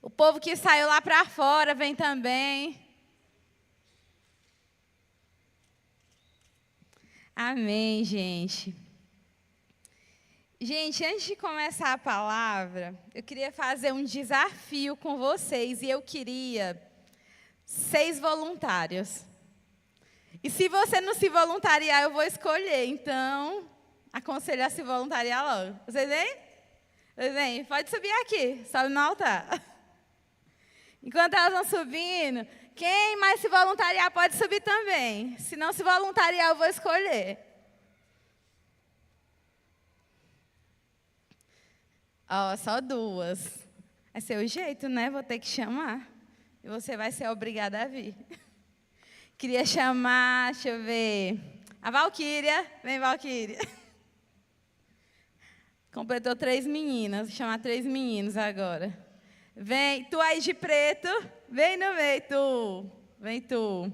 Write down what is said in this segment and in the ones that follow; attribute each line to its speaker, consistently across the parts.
Speaker 1: O povo que saiu lá para fora vem também. Amém, gente. Gente, antes de começar a palavra, eu queria fazer um desafio com vocês e eu queria 6 voluntários. E se você não se voluntariar, eu vou escolher. Então, aconselho a se voluntariar logo. Vocês vêm? Vocês vêm? Pode subir aqui, sobe no altar. Enquanto elas vão subindo, quem mais se voluntariar pode subir também. Se não se voluntariar, eu vou escolher. Ó, só 2. É seu jeito, né? Vou ter que chamar. E você vai ser obrigada a vir. Queria chamar, deixa eu ver, a Valquíria. Vem, Valquíria. Completou 3 meninas. Vou chamar 3 meninos agora. Vem, tu aí de preto. Vem no meio, tu. Vem, tu.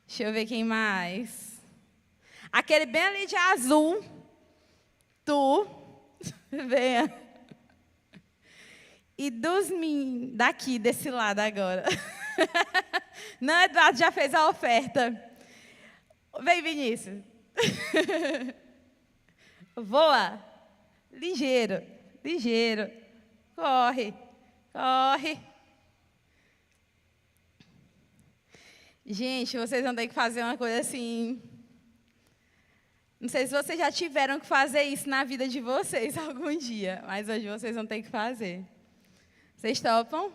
Speaker 1: Deixa eu ver quem mais. Aquele bem ali de azul. Tu. Venha. E dos meninos, daqui, desse lado agora. Não, Eduardo já fez a oferta. Vem, Vinícius. Voa. Ligeiro, ligeiro. Corre, corre. Gente, vocês vão ter que fazer uma coisa assim. Não sei se vocês já tiveram que fazer isso na vida de vocês algum dia, mas hoje vocês vão ter que fazer. Vocês topam?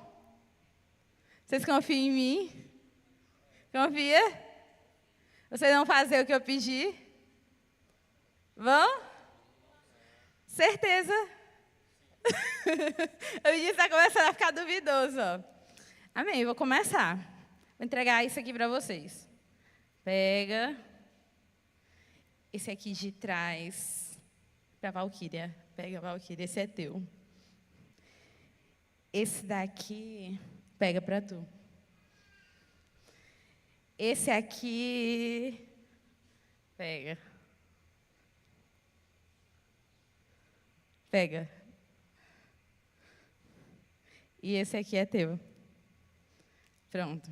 Speaker 1: Vocês confiam em mim? Confia? Vocês vão fazer o que eu pedi? Vão? Certeza? O menino está começando a ficar duvidoso. Ó. Amém, vou começar. Vou entregar isso aqui para vocês. Pega. Esse aqui de trás para a Valquíria. Pega, Valquíria, esse é teu. Esse daqui, pega para tu. Esse aqui, pega. Pega. E esse aqui é teu. Pronto.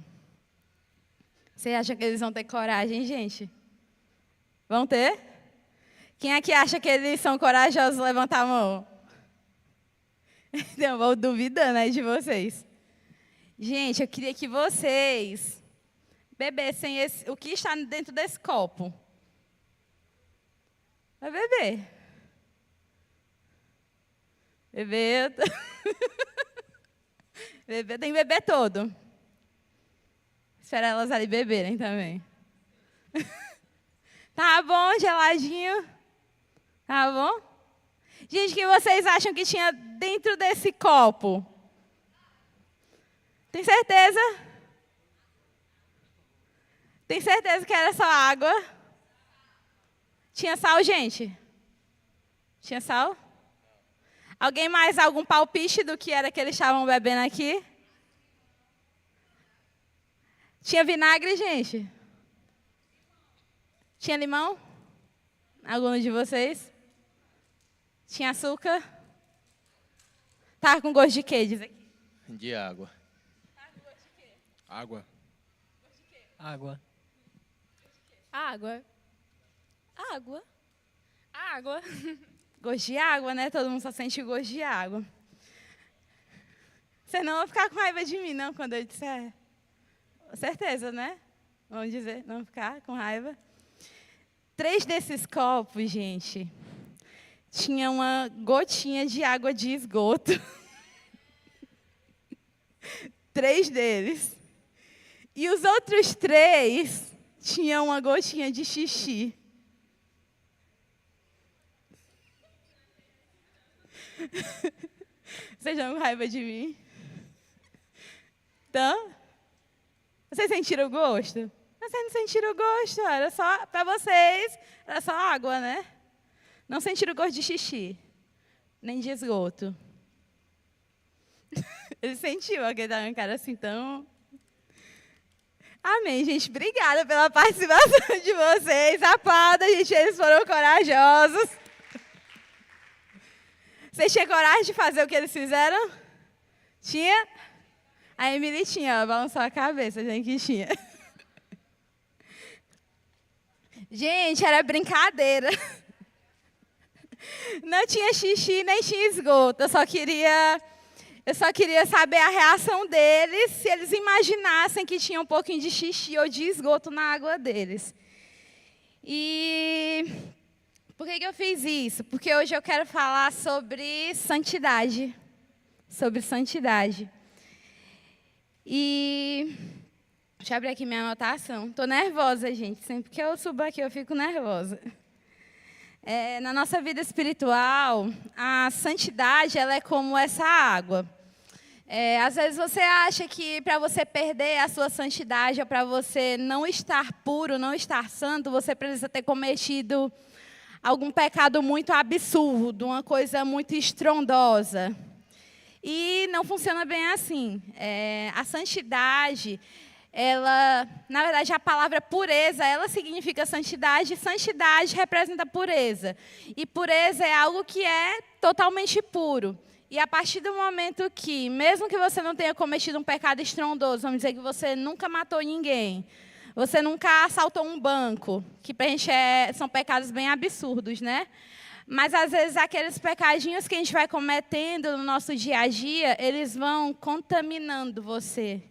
Speaker 1: Você acha que eles vão ter coragem, gente? Vão ter? Quem aqui acha que eles são corajosos? Levanta a mão. Eu vou duvidando aí de vocês. Gente, eu queria que vocês bebessem o que está dentro desse copo. Vai beber. Beber. Beber, tem que beber todo. Espera elas ali beberem também. Tá bom, geladinho? Tá bom? Gente, o que vocês acham que tinha dentro desse copo? Tem certeza? Tem certeza que era só água? Tinha sal, gente? Tinha sal? Alguém mais, algum palpite do que era que eles estavam bebendo aqui? Tinha vinagre, gente? Tinha limão? Algum de vocês? Tinha açúcar? Tava com gosto de quê? Diz aqui.
Speaker 2: De água.
Speaker 1: Tava com gosto de quê?
Speaker 2: Água.
Speaker 1: Gosto de quê?
Speaker 3: Água.
Speaker 4: Água. Água. Água.
Speaker 1: Gosto de água, né? Todo mundo só sente gosto de água. Vocês não vão ficar com raiva de mim, não, quando eu disser. Certeza, né? Vamos dizer, não ficar com raiva. 3 desses copos, gente, tinha uma gotinha de água de esgoto. 3 deles. E os outros 3 tinham uma gotinha de xixi. Vocês estão com raiva de mim? Então, vocês sentiram o gosto? Vocês não sentiram o gosto, era só, para vocês, era só água, né? Não sentiram o gosto de xixi, nem de esgoto. Ele sentiu, aquele estava um cara assim tão... Amém, gente. Obrigada pela participação de vocês. Aplauda, gente, eles foram corajosos. Vocês tinham coragem de fazer o que eles fizeram? Tinha? A Emily tinha, ela balançou a cabeça, gente, que tinha. Gente, era brincadeira. Não tinha xixi, nem tinha esgoto. Eu só queria saber a reação deles, se eles imaginassem que tinha um pouquinho de xixi ou de esgoto na água deles. E por que eu fiz isso? Porque hoje eu quero falar sobre santidade. Sobre santidade. E deixa eu abrir aqui minha anotação. Estou nervosa, gente. Sempre que eu subo aqui, eu fico nervosa. Na nossa vida espiritual, a santidade ela é como essa água. Às vezes você acha que para você perder a sua santidade, ou para você não estar puro, não estar santo, você precisa ter cometido algum pecado muito absurdo, uma coisa muito estrondosa. E não funciona bem assim. A santidade, na verdade, a palavra pureza, ela significa santidade, e santidade representa pureza. E pureza é algo que é totalmente puro. E a partir do momento que, mesmo que você não tenha cometido um pecado estrondoso, vamos dizer que você nunca matou ninguém, você nunca assaltou um banco, que para a gente são pecados bem absurdos, né? Mas, às vezes, aqueles pecadinhos que a gente vai cometendo no nosso dia a dia, eles vão contaminando você.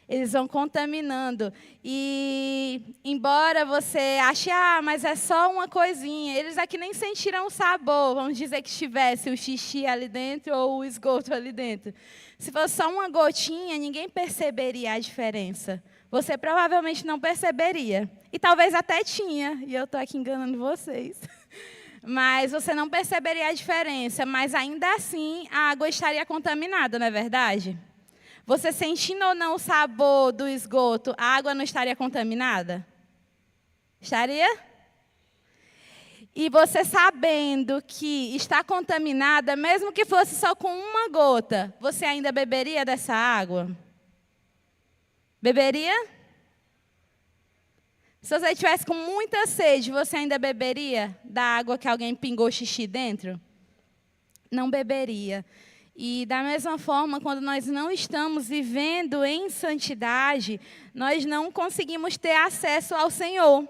Speaker 1: Eles vão contaminando. E, embora você ache, mas é só uma coisinha, eles aqui nem sentiram o sabor, vamos dizer que tivesse o xixi ali dentro ou o esgoto ali dentro. Se fosse só uma gotinha, ninguém perceberia a diferença. Você provavelmente não perceberia. E talvez até tinha, e eu estou aqui enganando vocês. Mas você não perceberia a diferença, mas ainda assim a água estaria contaminada, não é verdade? Você sentindo ou não o sabor do esgoto, a água não estaria contaminada? Estaria? E você sabendo que está contaminada, mesmo que fosse só com uma gota, você ainda beberia dessa água? Beberia? Se você estivesse com muita sede, você ainda beberia da água que alguém pingou xixi dentro? Não beberia. E, da mesma forma, quando nós não estamos vivendo em santidade, nós não conseguimos ter acesso ao Senhor.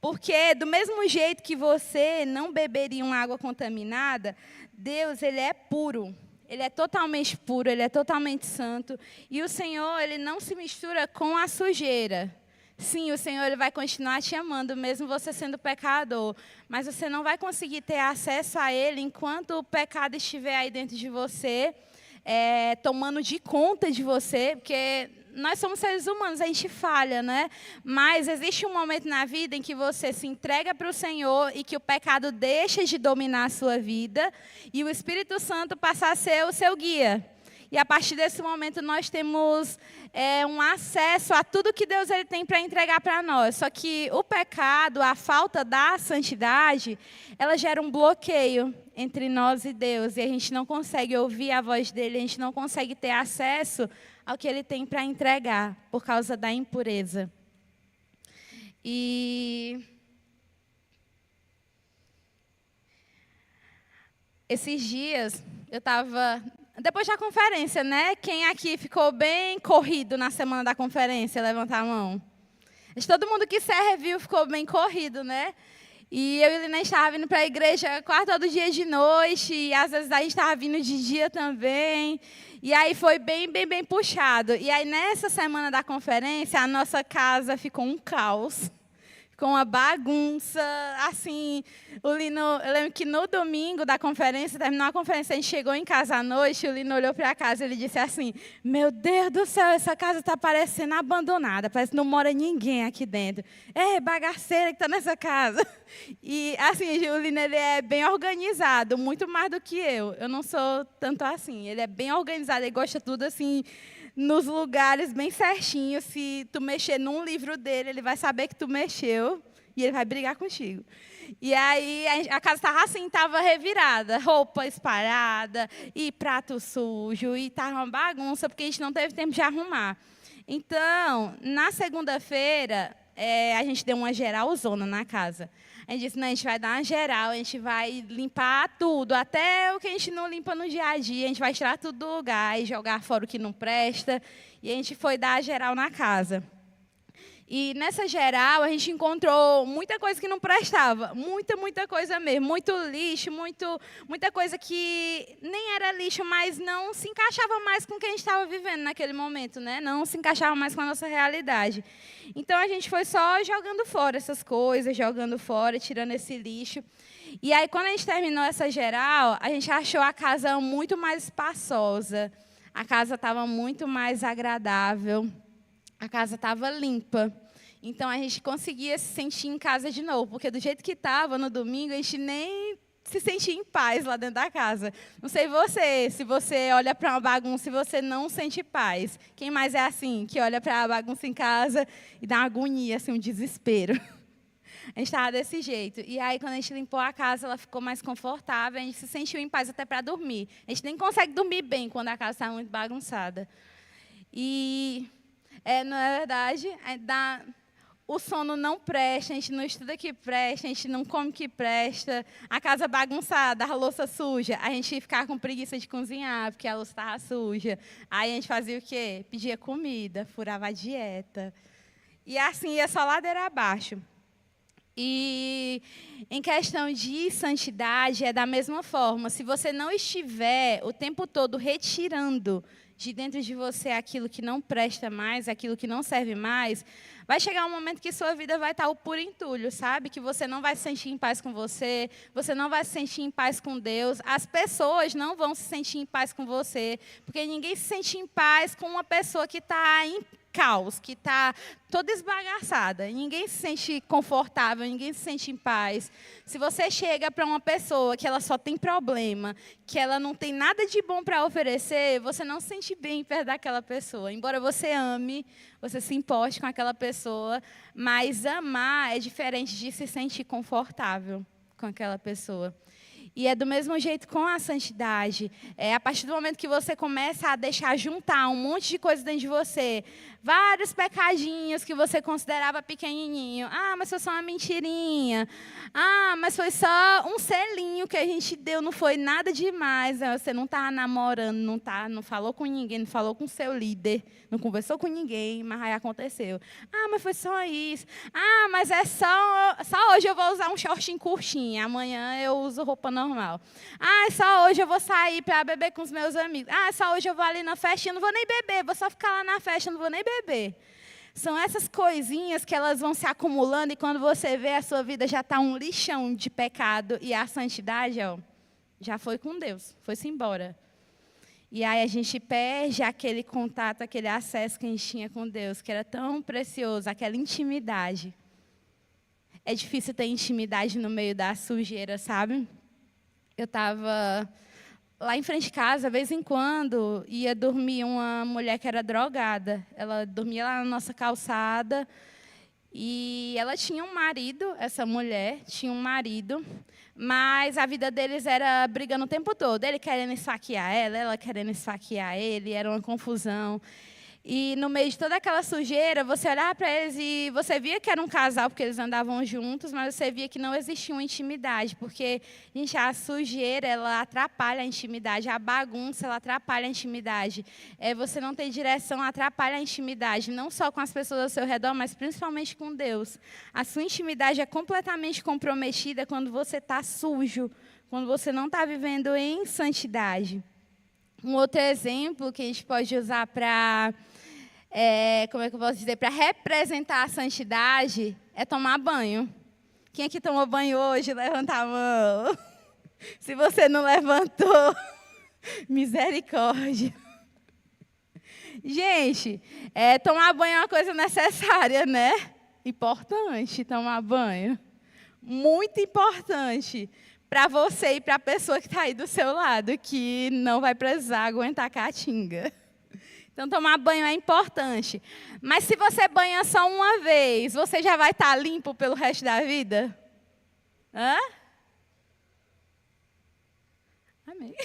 Speaker 1: Porque, do mesmo jeito que você não beberia uma água contaminada, Deus, Ele é puro. Ele é totalmente puro, Ele é totalmente santo. E o Senhor, Ele não se mistura com a sujeira. Sim, o Senhor ele vai continuar te amando, mesmo você sendo pecador. Mas você não vai conseguir ter acesso a Ele enquanto o pecado estiver aí dentro de você, tomando de conta de você, porque nós somos seres humanos, a gente falha, né? Mas existe um momento na vida em que você se entrega para o Senhor e que o pecado deixa de dominar a sua vida e o Espírito Santo passa a ser o seu guia. E a partir desse momento nós temos um acesso a tudo que Deus ele tem para entregar para nós. Só que o pecado, a falta da santidade, ela gera um bloqueio entre nós e Deus. E a gente não consegue ouvir a voz dele, a gente não consegue ter acesso ao que ele tem para entregar, por causa da impureza. E esses dias eu estava... Depois da conferência, né? Quem aqui ficou bem corrido na semana da conferência? Levanta a mão. Todo mundo que serviu ficou bem corrido, né? E eu e Lina estava vindo para a igreja quase todo dia de noite, e às vezes a gente estava vindo de dia também. E aí foi bem puxado. E aí nessa semana da conferência, a nossa casa ficou um caos. Com uma bagunça, assim, o Lino, eu lembro que no domingo da conferência, terminou a conferência, a gente chegou em casa à noite, o Lino olhou para a casa e ele disse assim, meu Deus do céu, essa casa está parecendo abandonada, parece que não mora ninguém aqui dentro. Bagaceira que está nessa casa. E, assim, o Lino, ele é bem organizado, muito mais do que eu não sou tanto assim, ele é bem organizado, ele gosta tudo assim, nos lugares bem certinho. Se tu mexer num livro dele, ele vai saber que tu mexeu e ele vai brigar contigo. E aí a casa estava assim, estava revirada, roupa espalhada e prato sujo, e estava uma bagunça, porque a gente não teve tempo de arrumar. Então, na segunda-feira, a gente deu uma geralzona na casa. A gente disse, não, a gente vai dar uma geral, a gente vai limpar tudo, até o que a gente não limpa no dia a dia, a gente vai tirar tudo do lugar e jogar fora o que não presta. E a gente foi dar a geral na casa. E nessa geral, a gente encontrou muita coisa que não prestava. Muita coisa mesmo. Muito lixo, muita coisa que nem era lixo, mas não se encaixava mais com o que a gente estava vivendo naquele momento, né? Não se encaixava mais com a nossa realidade. Então, a gente foi só jogando fora essas coisas, jogando fora, tirando esse lixo. E aí, quando a gente terminou essa geral, a gente achou a casa muito mais espaçosa. A casa estava muito mais agradável. A casa estava limpa. Então, a gente conseguia se sentir em casa de novo. Porque do jeito que estava no domingo, a gente nem se sentia em paz lá dentro da casa. Não sei você, se você olha para uma bagunça e você não sente paz. Quem mais é assim, que olha para a bagunça em casa e dá uma agonia, assim, um desespero? A gente estava desse jeito. E aí, quando a gente limpou a casa, ela ficou mais confortável. A gente se sentiu em paz até para dormir. A gente nem consegue dormir bem quando a casa está muito bagunçada. E... na verdade, o sono não presta, a gente não estuda que presta, a gente não come que presta, a casa bagunçada, a louça suja, a gente ficava com preguiça de cozinhar, porque a louça estava suja. Aí a gente fazia o quê? Pedia comida, furava a dieta. E assim ia só ladeira abaixo. E em questão de santidade, é da mesma forma. Se você não estiver o tempo todo retirando de dentro de você aquilo que não presta mais, aquilo que não serve mais, vai chegar um momento que sua vida vai estar o puro entulho, sabe? Que você não vai se sentir em paz com você não vai se sentir em paz com Deus, as pessoas não vão se sentir em paz com você, porque ninguém se sente em paz com uma pessoa que está em caos, que está toda esbagaçada. Ninguém se sente confortável, ninguém se sente em paz. Se você chega para uma pessoa que ela só tem problema, que ela não tem nada de bom para oferecer, você não se sente bem perto daquela pessoa. Embora você ame, você se importe com aquela pessoa, mas amar é diferente de se sentir confortável com aquela pessoa. E é do mesmo jeito com a santidade. A partir do momento que você começa a deixar juntar um monte de coisa dentro de você, vários pecadinhos que você considerava pequenininho. Ah, mas foi só uma mentirinha. Ah, mas foi só um selinho que a gente deu, não foi nada demais. Você não estava namorando, não falou com ninguém, não falou com seu líder, não conversou com ninguém, mas aí aconteceu. Ah, mas foi só isso. Ah, mas é só hoje eu vou usar um shortinho curtinho, amanhã eu uso roupa normal. Ah, só hoje eu vou sair para beber com os meus amigos. Ah, só hoje eu vou ali na festa, não vou nem beber, vou só ficar lá na festa, não vou nem beber. São essas coisinhas que elas vão se acumulando e quando você vê, a sua vida já está um lixão de pecado e a santidade, já foi com Deus, foi-se embora. E aí a gente perde aquele contato, aquele acesso que a gente tinha com Deus, que era tão precioso, aquela intimidade. É difícil ter intimidade no meio da sujeira, sabe? Eu estava lá em frente de casa, de vez em quando, ia dormir uma mulher que era drogada. Ela dormia lá na nossa calçada e ela tinha um marido, essa mulher tinha um marido, mas a vida deles era brigando o tempo todo. Ele querendo esfaquear ela querendo esfaquear ele, era uma confusão. E no meio de toda aquela sujeira, você olhava para eles e você via que era um casal, porque eles andavam juntos, mas você via que não existia uma intimidade, porque, gente, a sujeira, ela atrapalha a intimidade, a bagunça, ela atrapalha a intimidade. Você não ter direção atrapalha a intimidade, não só com as pessoas ao seu redor, mas principalmente com Deus. A sua intimidade é completamente comprometida quando você está sujo, quando você não está vivendo em santidade. Um outro exemplo que a gente pode usar para, como é que eu posso dizer, para representar a santidade é tomar banho. Quem aqui tomou banho hoje, levanta a mão. Se você não levantou, misericórdia. Gente, tomar banho é uma coisa necessária, né? Importante tomar banho. Muito importante. Para você e para a pessoa que está aí do seu lado, que não vai precisar aguentar a caatinga. Então, tomar banho é importante. Mas se você banha só uma vez, você já vai estar limpo pelo resto da vida? Hã? Amém.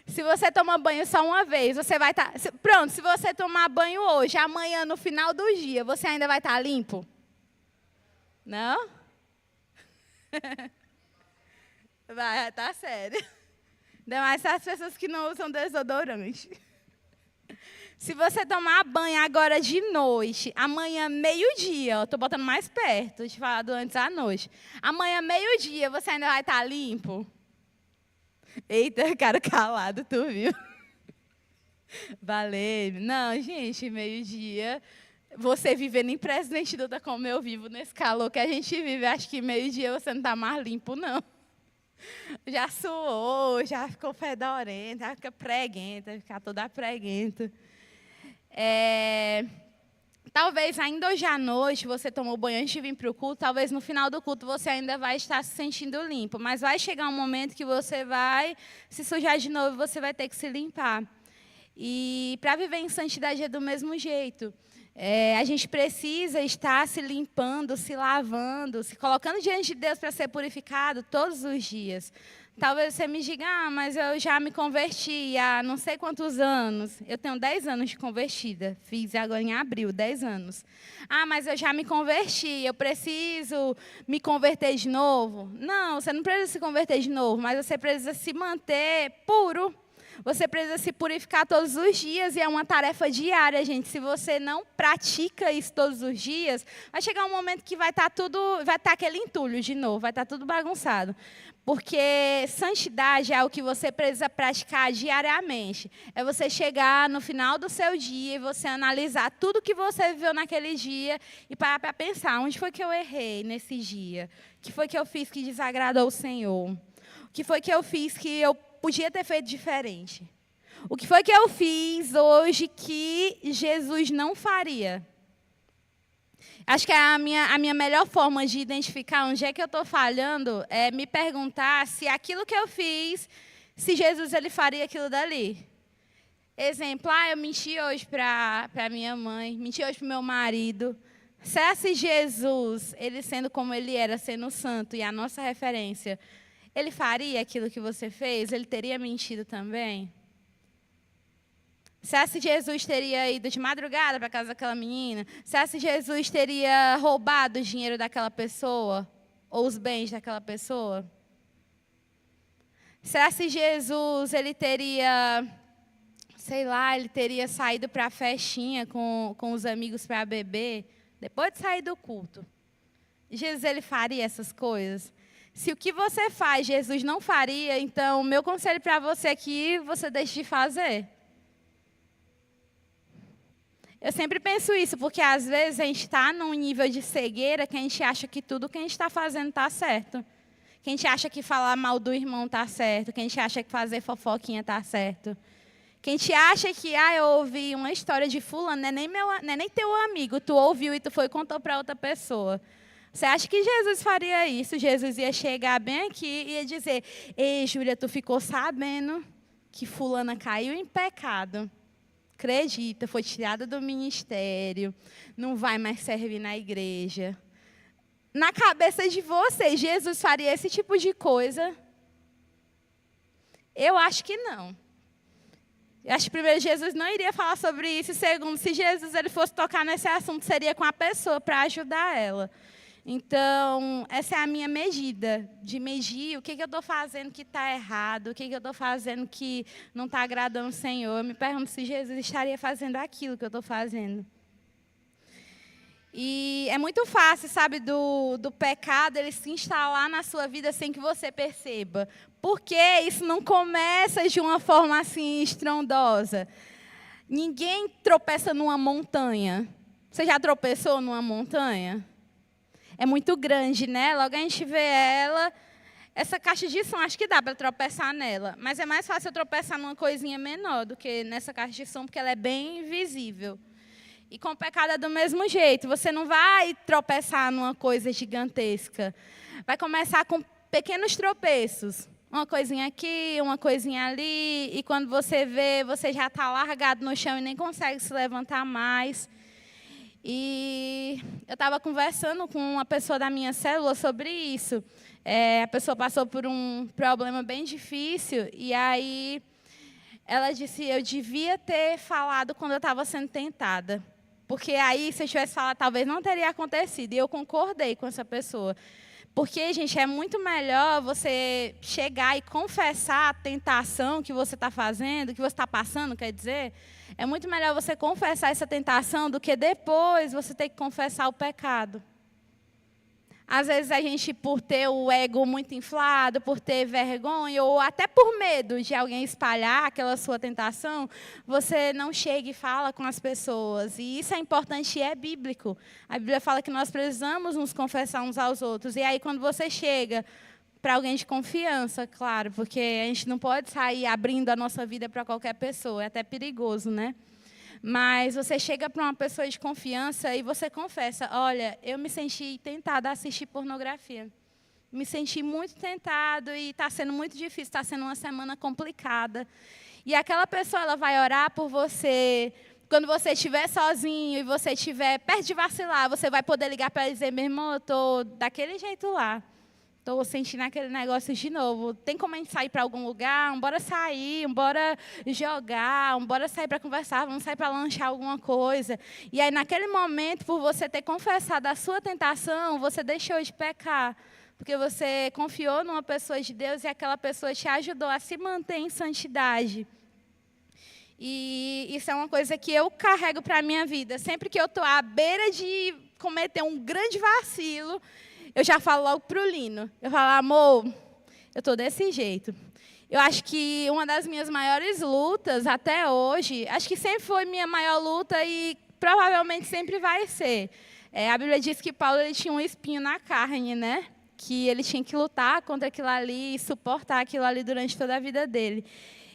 Speaker 1: Se você toma banho só uma vez, você vai estar... Pronto, se você tomar banho hoje, amanhã, no final do dia, você ainda vai estar limpo? Não? Vai, tá sério. Ainda mais as pessoas que não usam desodorante. Se você tomar banho agora de noite, amanhã meio-dia, estou botando mais perto, te falar do antes à noite. Amanhã meio-dia, você ainda vai estar limpo? Eita, cara calado, tu viu? Valeu. Não, gente, meio-dia, você vivendo em Presidente Dutra como eu vivo, nesse calor que a gente vive, acho que meio-dia você não está mais limpo, não. Já suou, já ficou fedorenta, já fica preguenta, fica toda preguenta. Talvez ainda hoje à noite você tomou banho antes de vir para o culto, talvez no final do culto você ainda vai estar se sentindo limpo, mas vai chegar um momento que você vai se sujar de novo e você vai ter que se limpar. E para viver em santidade é do mesmo jeito. A gente precisa estar se limpando, se lavando, se colocando diante de Deus para ser purificado todos os dias. Talvez você me diga, mas eu já me converti há não sei quantos anos. Eu tenho 10 anos de convertida. Fiz agora em abril, 10 anos. Mas eu já me converti, eu preciso me converter de novo? Não, você não precisa se converter de novo, mas você precisa se manter puro. Você precisa se purificar todos os dias e é uma tarefa diária, gente. Se você não pratica isso todos os dias, vai chegar um momento que vai estar aquele entulho de novo, vai estar tudo bagunçado. Porque santidade é o que você precisa praticar diariamente. É você chegar no final do seu dia e você analisar tudo que você viveu naquele dia e parar para pensar, onde foi que eu errei nesse dia? O que foi que eu fiz que desagradou o Senhor? O que foi que eu fiz que eu podia ter feito diferente? O que foi que eu fiz hoje que Jesus não faria? Acho que a minha melhor forma de identificar onde é que eu estou falhando é me perguntar se aquilo que eu fiz, se Jesus ele faria aquilo dali. Exemplo, eu menti hoje para minha mãe, menti hoje para o meu marido. Será se Jesus, ele sendo como ele era, sendo santo e a nossa referência, ele faria aquilo que você fez? Ele teria mentido também? Será se Jesus teria ido de madrugada para a casa daquela menina? Será se Jesus teria roubado o dinheiro daquela pessoa? Ou os bens daquela pessoa? Será se Jesus, ele teria, ele teria saído para a festinha com os amigos para beber? Depois de sair do culto. Jesus, ele faria essas coisas? Se o que você faz, Jesus não faria, então, o meu conselho para você aqui, você deixe de fazer. Eu sempre penso isso, porque às vezes a gente está num nível de cegueira que a gente acha que tudo que a gente está fazendo está certo. Que a gente acha que falar mal do irmão está certo. Que a gente acha que fazer fofoquinha está certo. Que a gente acha que, eu ouvi uma história de fulano, não é nem teu amigo, tu ouviu e tu foi e contou para outra pessoa. Você acha que Jesus faria isso? Jesus ia chegar bem aqui e ia dizer, ei, Júlia, tu ficou sabendo que fulana caiu em pecado. Acredita, foi tirada do ministério, não vai mais servir na igreja. Na cabeça de vocês, Jesus faria esse tipo de coisa? Eu acho que não. Eu acho que primeiro Jesus não iria falar sobre isso, e segundo, se Jesus ele fosse tocar nesse assunto, seria com a pessoa para ajudar ela. Então, essa é a minha medida, de medir o que eu estou fazendo que está errado, o que eu estou fazendo que não está agradando o Senhor. Eu me pergunto se Jesus estaria fazendo aquilo que eu estou fazendo. E é muito fácil, sabe, do pecado ele se instalar na sua vida sem que você perceba. Porque isso não começa de uma forma assim estrondosa. Ninguém tropeça numa montanha. Você já tropeçou numa montanha? É muito grande, né? Logo a gente vê ela. Essa caixa de som, acho que dá para tropeçar nela. Mas é mais fácil eu tropeçar numa coisinha menor do que nessa caixa de som, porque ela é bem visível. E com o pecado é do mesmo jeito. Você não vai tropeçar numa coisa gigantesca. Vai começar com pequenos tropeços. Uma coisinha aqui, uma coisinha ali. E quando você vê, você já está largado no chão e nem consegue se levantar mais. E eu estava conversando com uma pessoa da minha célula sobre isso. A pessoa passou por um problema bem difícil. E aí ela disse, eu devia ter falado quando eu estava sendo tentada. Porque aí, se eu tivesse falado, talvez não teria acontecido. E eu concordei com essa pessoa. Porque, gente, é muito melhor você chegar e confessar a tentação que você está fazendo, que você está passando, quer dizer. É muito melhor você confessar essa tentação do que depois você ter que confessar o pecado. Às vezes a gente, por ter o ego muito inflado, por ter vergonha, ou até por medo de alguém espalhar aquela sua tentação, você não chega e fala com as pessoas. E isso é importante e é bíblico. A Bíblia fala que nós precisamos nos confessar uns aos outros. E aí, quando você chega para alguém de confiança, claro, porque a gente não pode sair abrindo a nossa vida para qualquer pessoa, é até perigoso, né? Mas você chega para uma pessoa de confiança e você confessa, olha, eu me senti tentada a assistir pornografia. Me senti muito tentado e está sendo muito difícil, está sendo uma semana complicada. E aquela pessoa ela vai orar por você. Quando você estiver sozinho e você estiver perto de vacilar, você vai poder ligar para ela e dizer, meu irmão, eu estou daquele jeito lá. Estou sentindo aquele negócio de novo. Tem como a gente sair para algum lugar? Bora sair, bora jogar, bora sair para conversar, vamos sair para lanchar alguma coisa. E aí, naquele momento, por você ter confessado a sua tentação, você deixou de pecar. Porque você confiou numa pessoa de Deus e aquela pessoa te ajudou a se manter em santidade. E isso é uma coisa que eu carrego para a minha vida. Sempre que eu estou à beira de cometer um grande vacilo, eu já falo logo para o Lino. Eu falo, amor, eu estou desse jeito. Eu acho que uma das minhas maiores lutas até hoje, acho que sempre foi minha maior luta e provavelmente sempre vai ser. A Bíblia diz que Paulo ele tinha um espinho na carne, né? Que ele tinha que lutar contra aquilo ali e suportar aquilo ali durante toda a vida dele.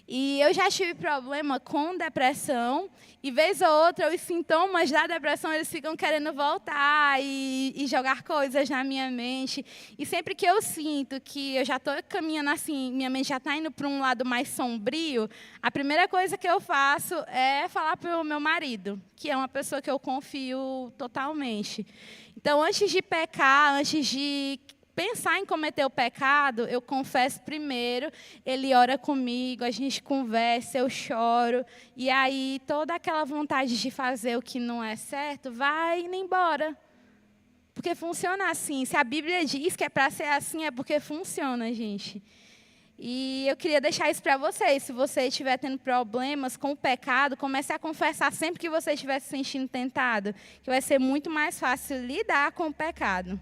Speaker 1: E eu já tive problema com depressão, e vez ou outra, os sintomas da depressão, eles ficam querendo voltar e jogar coisas na minha mente. E sempre que eu sinto que eu já estou caminhando assim, minha mente já está indo para um lado mais sombrio, a primeira coisa que eu faço é falar para o meu marido, que é uma pessoa que eu confio totalmente. Então, antes de pecar, antes de pensar em cometer o pecado, eu confesso primeiro, ele ora comigo, a gente conversa, eu choro, e aí toda aquela vontade de fazer o que não é certo vai indo embora. Porque funciona assim. Se a Bíblia diz que é para ser assim, é porque funciona, gente. E eu queria deixar isso para vocês. Se você estiver tendo problemas com o pecado, comece a confessar sempre que você estiver se sentindo tentado, que vai ser muito mais fácil lidar com o pecado.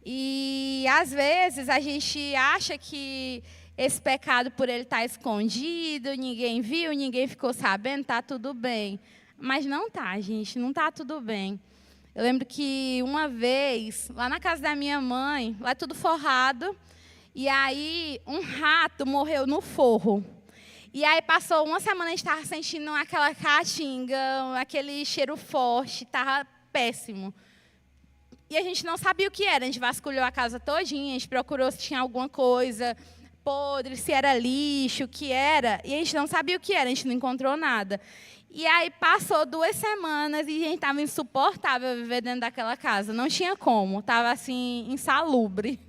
Speaker 1: E, às vezes, a gente acha que esse pecado, por ele estar escondido, ninguém viu, ninguém ficou sabendo, está tudo bem. Mas não está, gente, não está tudo bem. Eu lembro que uma vez, lá na casa da minha mãe, lá tudo forrado, e aí um rato morreu no forro. E aí passou uma semana, a gente estava sentindo aquela caatinga, aquele cheiro forte, estava péssimo. E a gente não sabia o que era, a gente vasculhou a casa todinha, a gente procurou se tinha alguma coisa podre, se era lixo, o que era, e a gente não sabia o que era, a gente não encontrou nada. E aí passou 2 semanas e a gente estava insuportável viver dentro daquela casa, não tinha como, estava assim, insalubre.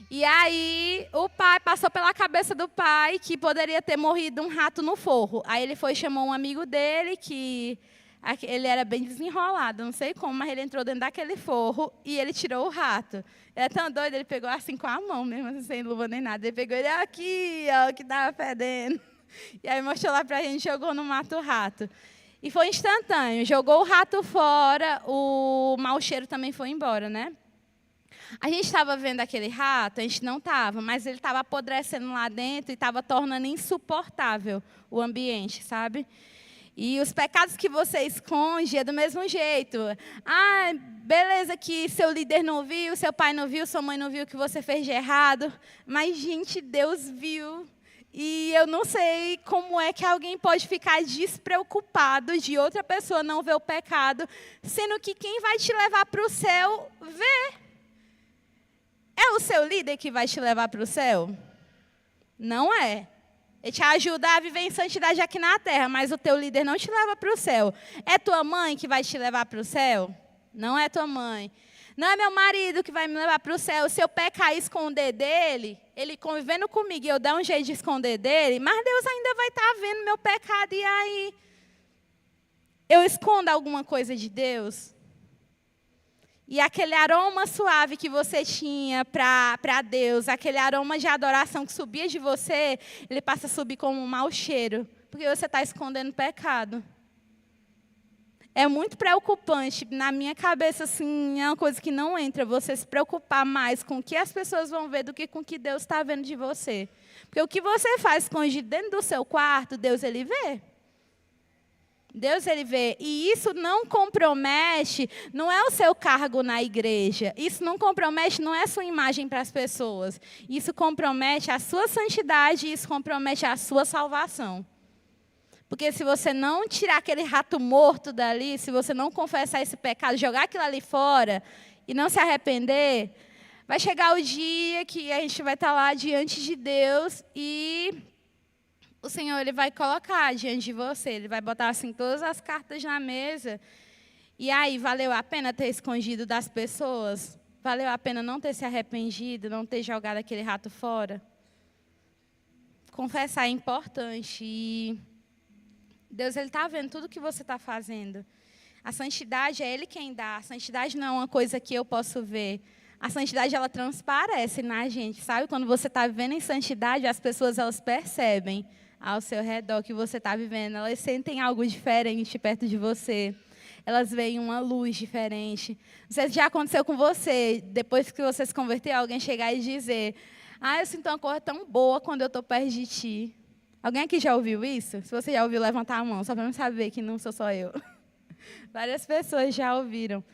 Speaker 1: E aí o pai, passou pela cabeça do pai que poderia ter morrido um rato no forro. Aí ele foi e chamou um amigo dele que... Ele era bem desenrolado, não sei como, mas ele entrou dentro daquele forro e ele tirou o rato. Ele é tão doido, ele pegou assim com a mão mesmo, assim, sem luva nem nada. Ele pegou ele aqui, ó, que estava fedendo. E aí mostrou lá para a gente, jogou no mato o rato. E foi instantâneo, jogou o rato fora, o mau cheiro também foi embora, né? A gente estava vendo aquele rato, a gente não estava, mas ele estava apodrecendo lá dentro e estava tornando insuportável o ambiente, sabe? E os pecados que você esconde é do mesmo jeito. Ah, beleza que seu líder não viu, seu pai não viu, sua mãe não viu o que você fez de errado. Mas, gente, Deus viu. E eu não sei como é que alguém pode ficar despreocupado de outra pessoa não ver o pecado, sendo que quem vai te levar para o céu vê. É o seu líder que vai te levar para o céu? Não é. Ele te ajuda a viver em santidade aqui na terra, mas o teu líder não te leva para o céu. É tua mãe que vai te levar para o céu? Não é tua mãe. Não é meu marido que vai me levar para o céu. Se eu pecar e esconder dele, ele convivendo comigo e eu dar um jeito de esconder dele, mas Deus ainda vai estar vendo meu pecado. E aí? Eu escondo alguma coisa de Deus? E aquele aroma suave que você tinha para Deus, aquele aroma de adoração que subia de você, ele passa a subir como um mau cheiro, porque você está escondendo pecado. É muito preocupante, na minha cabeça, assim, é uma coisa que não entra, você se preocupar mais com o que as pessoas vão ver do que com o que Deus está vendo de você. Porque o que você faz escondido dentro do seu quarto, Deus, Ele vê. Deus, Ele vê. E isso não compromete, não é o seu cargo na igreja. Isso não compromete, não é a sua imagem para as pessoas. Isso compromete a sua santidade, isso compromete a sua salvação. Porque se você não tirar aquele rato morto dali, se você não confessar esse pecado, jogar aquilo ali fora e não se arrepender, vai chegar o dia que a gente vai estar lá diante de Deus e o Senhor, Ele vai colocar diante de você, Ele vai botar assim todas as cartas na mesa. E aí, valeu a pena ter escondido das pessoas? Valeu a pena não ter se arrependido, não ter jogado aquele rato fora? Confessar é importante e Deus, Ele está vendo tudo que você está fazendo. A santidade é Ele quem dá. A santidade não é uma coisa que eu posso ver. A santidade, ela transparece na gente, sabe? Quando você está vivendo em santidade, as pessoas, elas percebem ao seu redor que você está vivendo. Elas sentem algo diferente perto de você. Elas veem uma luz diferente. Não sei se já aconteceu com você, depois que você se converteu, alguém chegar e dizer: ah, eu sinto uma cor tão boa quando eu estou perto de ti. Alguém aqui já ouviu isso? Se você já ouviu, levantar a mão, só para não saber que não sou só eu. Várias pessoas já ouviram.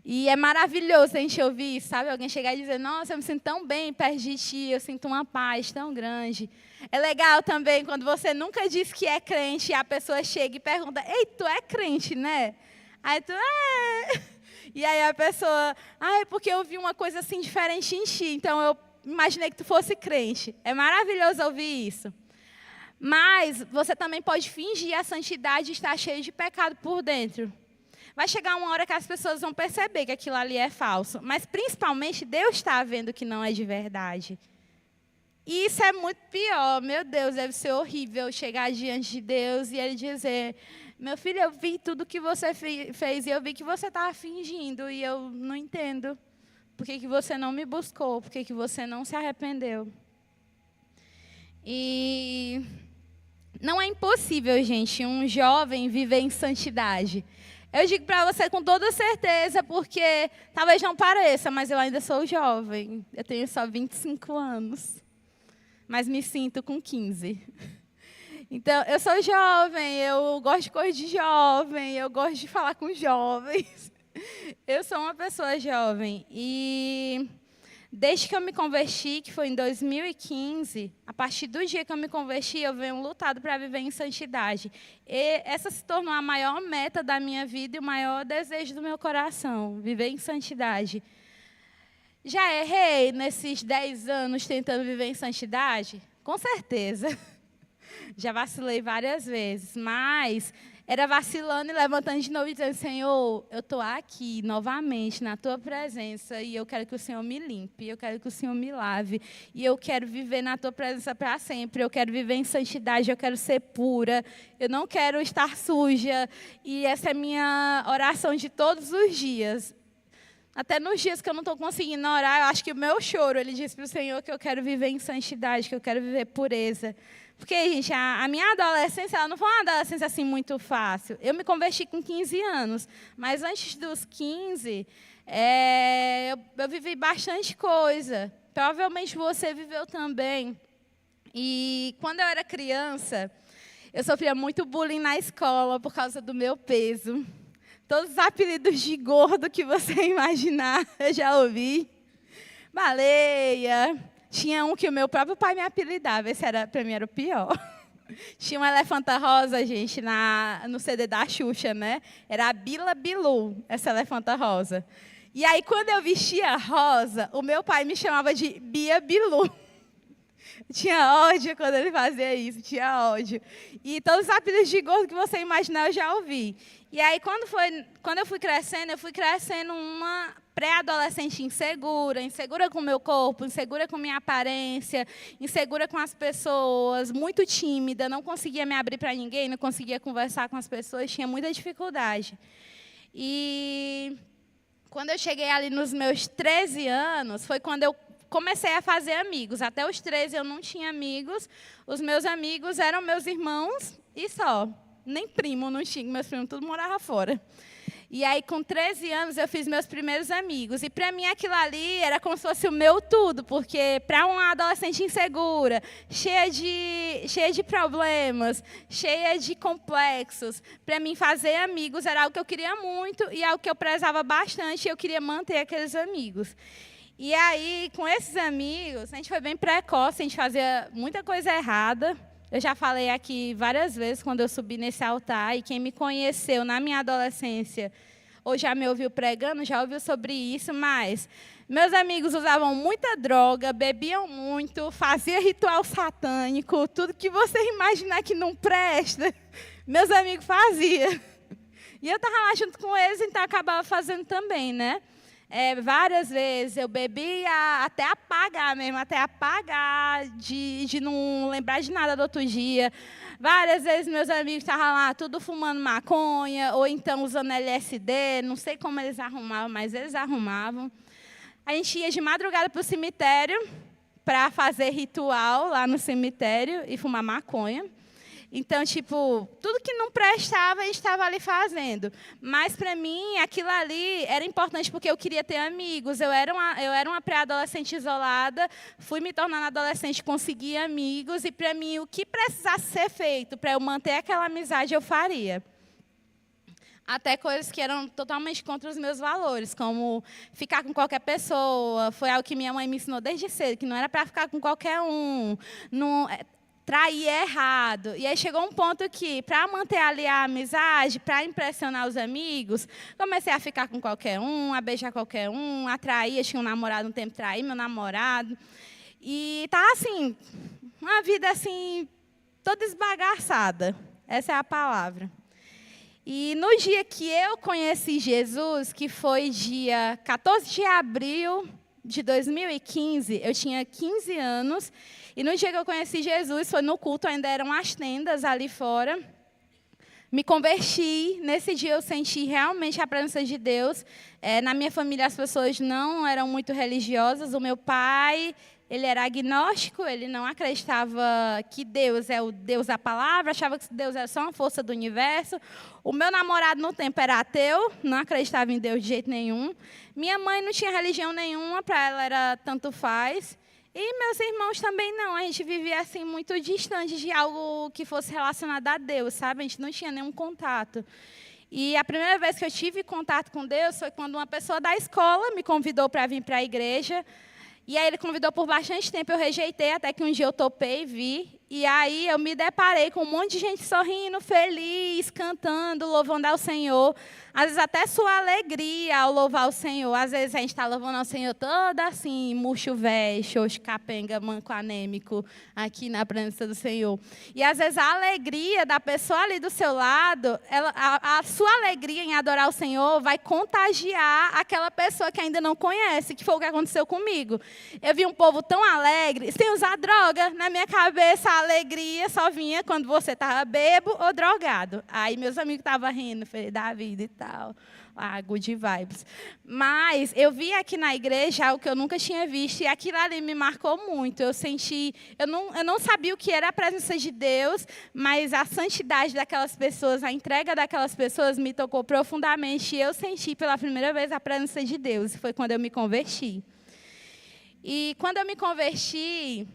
Speaker 1: E é maravilhoso a gente ouvir isso, sabe? Alguém chegar e dizer: nossa, eu me sinto tão bem perto de ti, eu sinto uma paz tão grande. É legal também quando você nunca disse que é crente e a pessoa chega e pergunta: ei, tu é crente, né? Aí tu, é. E aí a pessoa: ah, é porque eu vi uma coisa assim diferente em ti, então eu imaginei que tu fosse crente. É maravilhoso ouvir isso. Mas você também pode fingir a santidade e estar cheio de pecado por dentro. Vai chegar uma hora que as pessoas vão perceber que aquilo ali é falso. Mas, principalmente, Deus está vendo que não é de verdade. E isso é muito pior. Meu Deus, deve ser horrível chegar diante de Deus e Ele dizer: meu filho, eu vi tudo que você fez e eu vi que você estava fingindo e eu não entendo. Por que você não me buscou? Por que você não se arrependeu? E não é impossível, gente, um jovem viver em santidade. Eu digo para você com toda certeza, porque talvez não pareça, mas eu ainda sou jovem. Eu tenho só 25 anos, mas me sinto com 15. Então, eu sou jovem, eu gosto de coisa de jovem, eu gosto de falar com jovens. Eu sou uma pessoa jovem e desde que eu me converti, que foi em 2015, a partir do dia que eu me converti, eu venho lutado para viver em santidade. E essa se tornou a maior meta da minha vida e o maior desejo do meu coração, viver em santidade. Já errei nesses 10 anos tentando viver em santidade? Com certeza. Já vacilei várias vezes, mas era vacilando e levantando de novo e dizendo: Senhor, eu estou aqui novamente na Tua presença e eu quero que o Senhor me limpe, eu quero que o Senhor me lave e eu quero viver na Tua presença para sempre, eu quero viver em santidade, eu quero ser pura, eu não quero estar suja e essa é a minha oração de todos os dias. Até nos dias que eu não estou conseguindo orar, eu acho que o meu choro, ele diz para o Senhor que eu quero viver em santidade, que eu quero viver pureza. Porque, gente, a minha adolescência, ela não foi uma adolescência assim muito fácil. Eu me converti com 15 anos, mas antes dos 15, eu vivi bastante coisa. Provavelmente você viveu também. E quando eu era criança, eu sofria muito bullying na escola por causa do meu peso. Todos os apelidos de gordo que você imaginar, eu já ouvi. Baleia. Tinha um que o meu próprio pai me apelidava, esse para mim era o pior. Tinha uma elefanta rosa, gente, no CD da Xuxa, né? Era a Bila Bilu, essa elefanta rosa. E aí, quando eu vestia rosa, o meu pai me chamava de Bia Bilu. Tinha ódio quando ele fazia isso, tinha ódio. E todos os apelidos de gordo que você imaginar, eu já ouvi. E aí, quando eu fui crescendo uma pré-adolescente insegura com o meu corpo, insegura com minha aparência, insegura com as pessoas, muito tímida, não conseguia me abrir para ninguém, não conseguia conversar com as pessoas, tinha muita dificuldade. E Quando eu cheguei ali nos meus 13 anos, foi quando eu comecei a fazer amigos. Até os 13 eu não tinha amigos. Os meus amigos eram meus irmãos e só. Nem primo não tinha, meus primos tudo morava fora. E aí, com 13 anos, eu fiz meus primeiros amigos. E, para mim, aquilo ali era como se fosse o meu tudo, porque para uma adolescente insegura, cheia de problemas, cheia de complexos, para mim, fazer amigos era algo que eu queria muito e algo que eu prezava bastante, e eu queria manter aqueles amigos. E aí, com esses amigos, a gente foi bem precoce, a gente fazia muita coisa errada. Eu já falei aqui várias vezes quando eu subi nesse altar, e quem me conheceu na minha adolescência, ou já me ouviu pregando, já ouviu sobre isso, mas meus amigos usavam muita droga, bebiam muito, faziam ritual satânico, tudo que você imaginar que não presta, meus amigos faziam. E eu estava lá junto com eles, então acabava fazendo também, né? Várias vezes eu bebia até apagar mesmo, até apagar, de não lembrar de nada do outro dia. Várias vezes meus amigos estavam lá, tudo fumando maconha, ou então usando LSD, não sei como eles arrumavam, mas eles arrumavam. A gente ia de madrugada para o cemitério para fazer ritual lá no cemitério e fumar maconha. Então, tipo, tudo que não prestava, a gente estava ali fazendo. Mas, para mim, aquilo ali era importante porque eu queria ter amigos. Eu era uma pré-adolescente isolada, fui me tornando adolescente, consegui amigos. E, para mim, o que precisasse ser feito para eu manter aquela amizade, eu faria. Até coisas que eram totalmente contra os meus valores, como ficar com qualquer pessoa. Foi algo que minha mãe me ensinou desde cedo, que não era para ficar com qualquer um. Não, trair errado. E aí chegou um ponto que, para manter ali a amizade, para impressionar os amigos, comecei a ficar com qualquer um, a beijar qualquer um, a trair. Eu tinha um namorado um tempo, traí meu namorado. E tá assim, uma vida assim, toda esbagaçada. Essa é a palavra. E no dia que eu conheci Jesus, que foi dia 14 de abril de 2015, eu tinha 15 anos, e no dia que eu conheci Jesus, foi no culto, ainda eram as tendas ali fora. Me converti, nesse dia eu senti realmente a presença de Deus. Na minha família as pessoas não eram muito religiosas, o meu pai, ele era agnóstico, ele não acreditava que Deus é o Deus da palavra, achava que Deus era só uma força do universo. O meu namorado no tempo era ateu, não acreditava em Deus de jeito nenhum. Minha mãe não tinha religião nenhuma, para ela era tanto faz. E meus irmãos também não, a gente vivia assim muito distante de algo que fosse relacionado a Deus, sabe? A gente não tinha nenhum contato. E a primeira vez que eu tive contato com Deus foi quando uma pessoa da escola me convidou para vir para a igreja. E aí ele convidou por bastante tempo, eu rejeitei, até que um dia eu topei e vi. E aí eu me deparei com um monte de gente sorrindo, feliz, cantando, louvando ao Senhor. Às vezes até sua alegria ao louvar o Senhor. Às vezes a gente está louvando ao Senhor toda assim, murcho velho, xoxo, capenga, manco anêmico, aqui na presença do Senhor. E às vezes a alegria da pessoa ali do seu lado, a sua alegria em adorar o Senhor vai contagiar aquela pessoa que ainda não conhece, que foi o que aconteceu comigo. Eu vi um povo tão alegre, sem usar droga. Na minha cabeça, a alegria só vinha quando você estava bêbado ou drogado. Aí meus amigos estavam rindo, feliz da vida e tal. Good vibes. Mas eu vi aqui na igreja algo que eu nunca tinha visto, e aquilo ali me marcou muito. Eu senti, eu não sabia o que era a presença de Deus, mas a santidade daquelas pessoas, a entrega daquelas pessoas me tocou profundamente, e eu senti pela primeira vez a presença de Deus, e foi quando eu me converti. E quando eu me converti,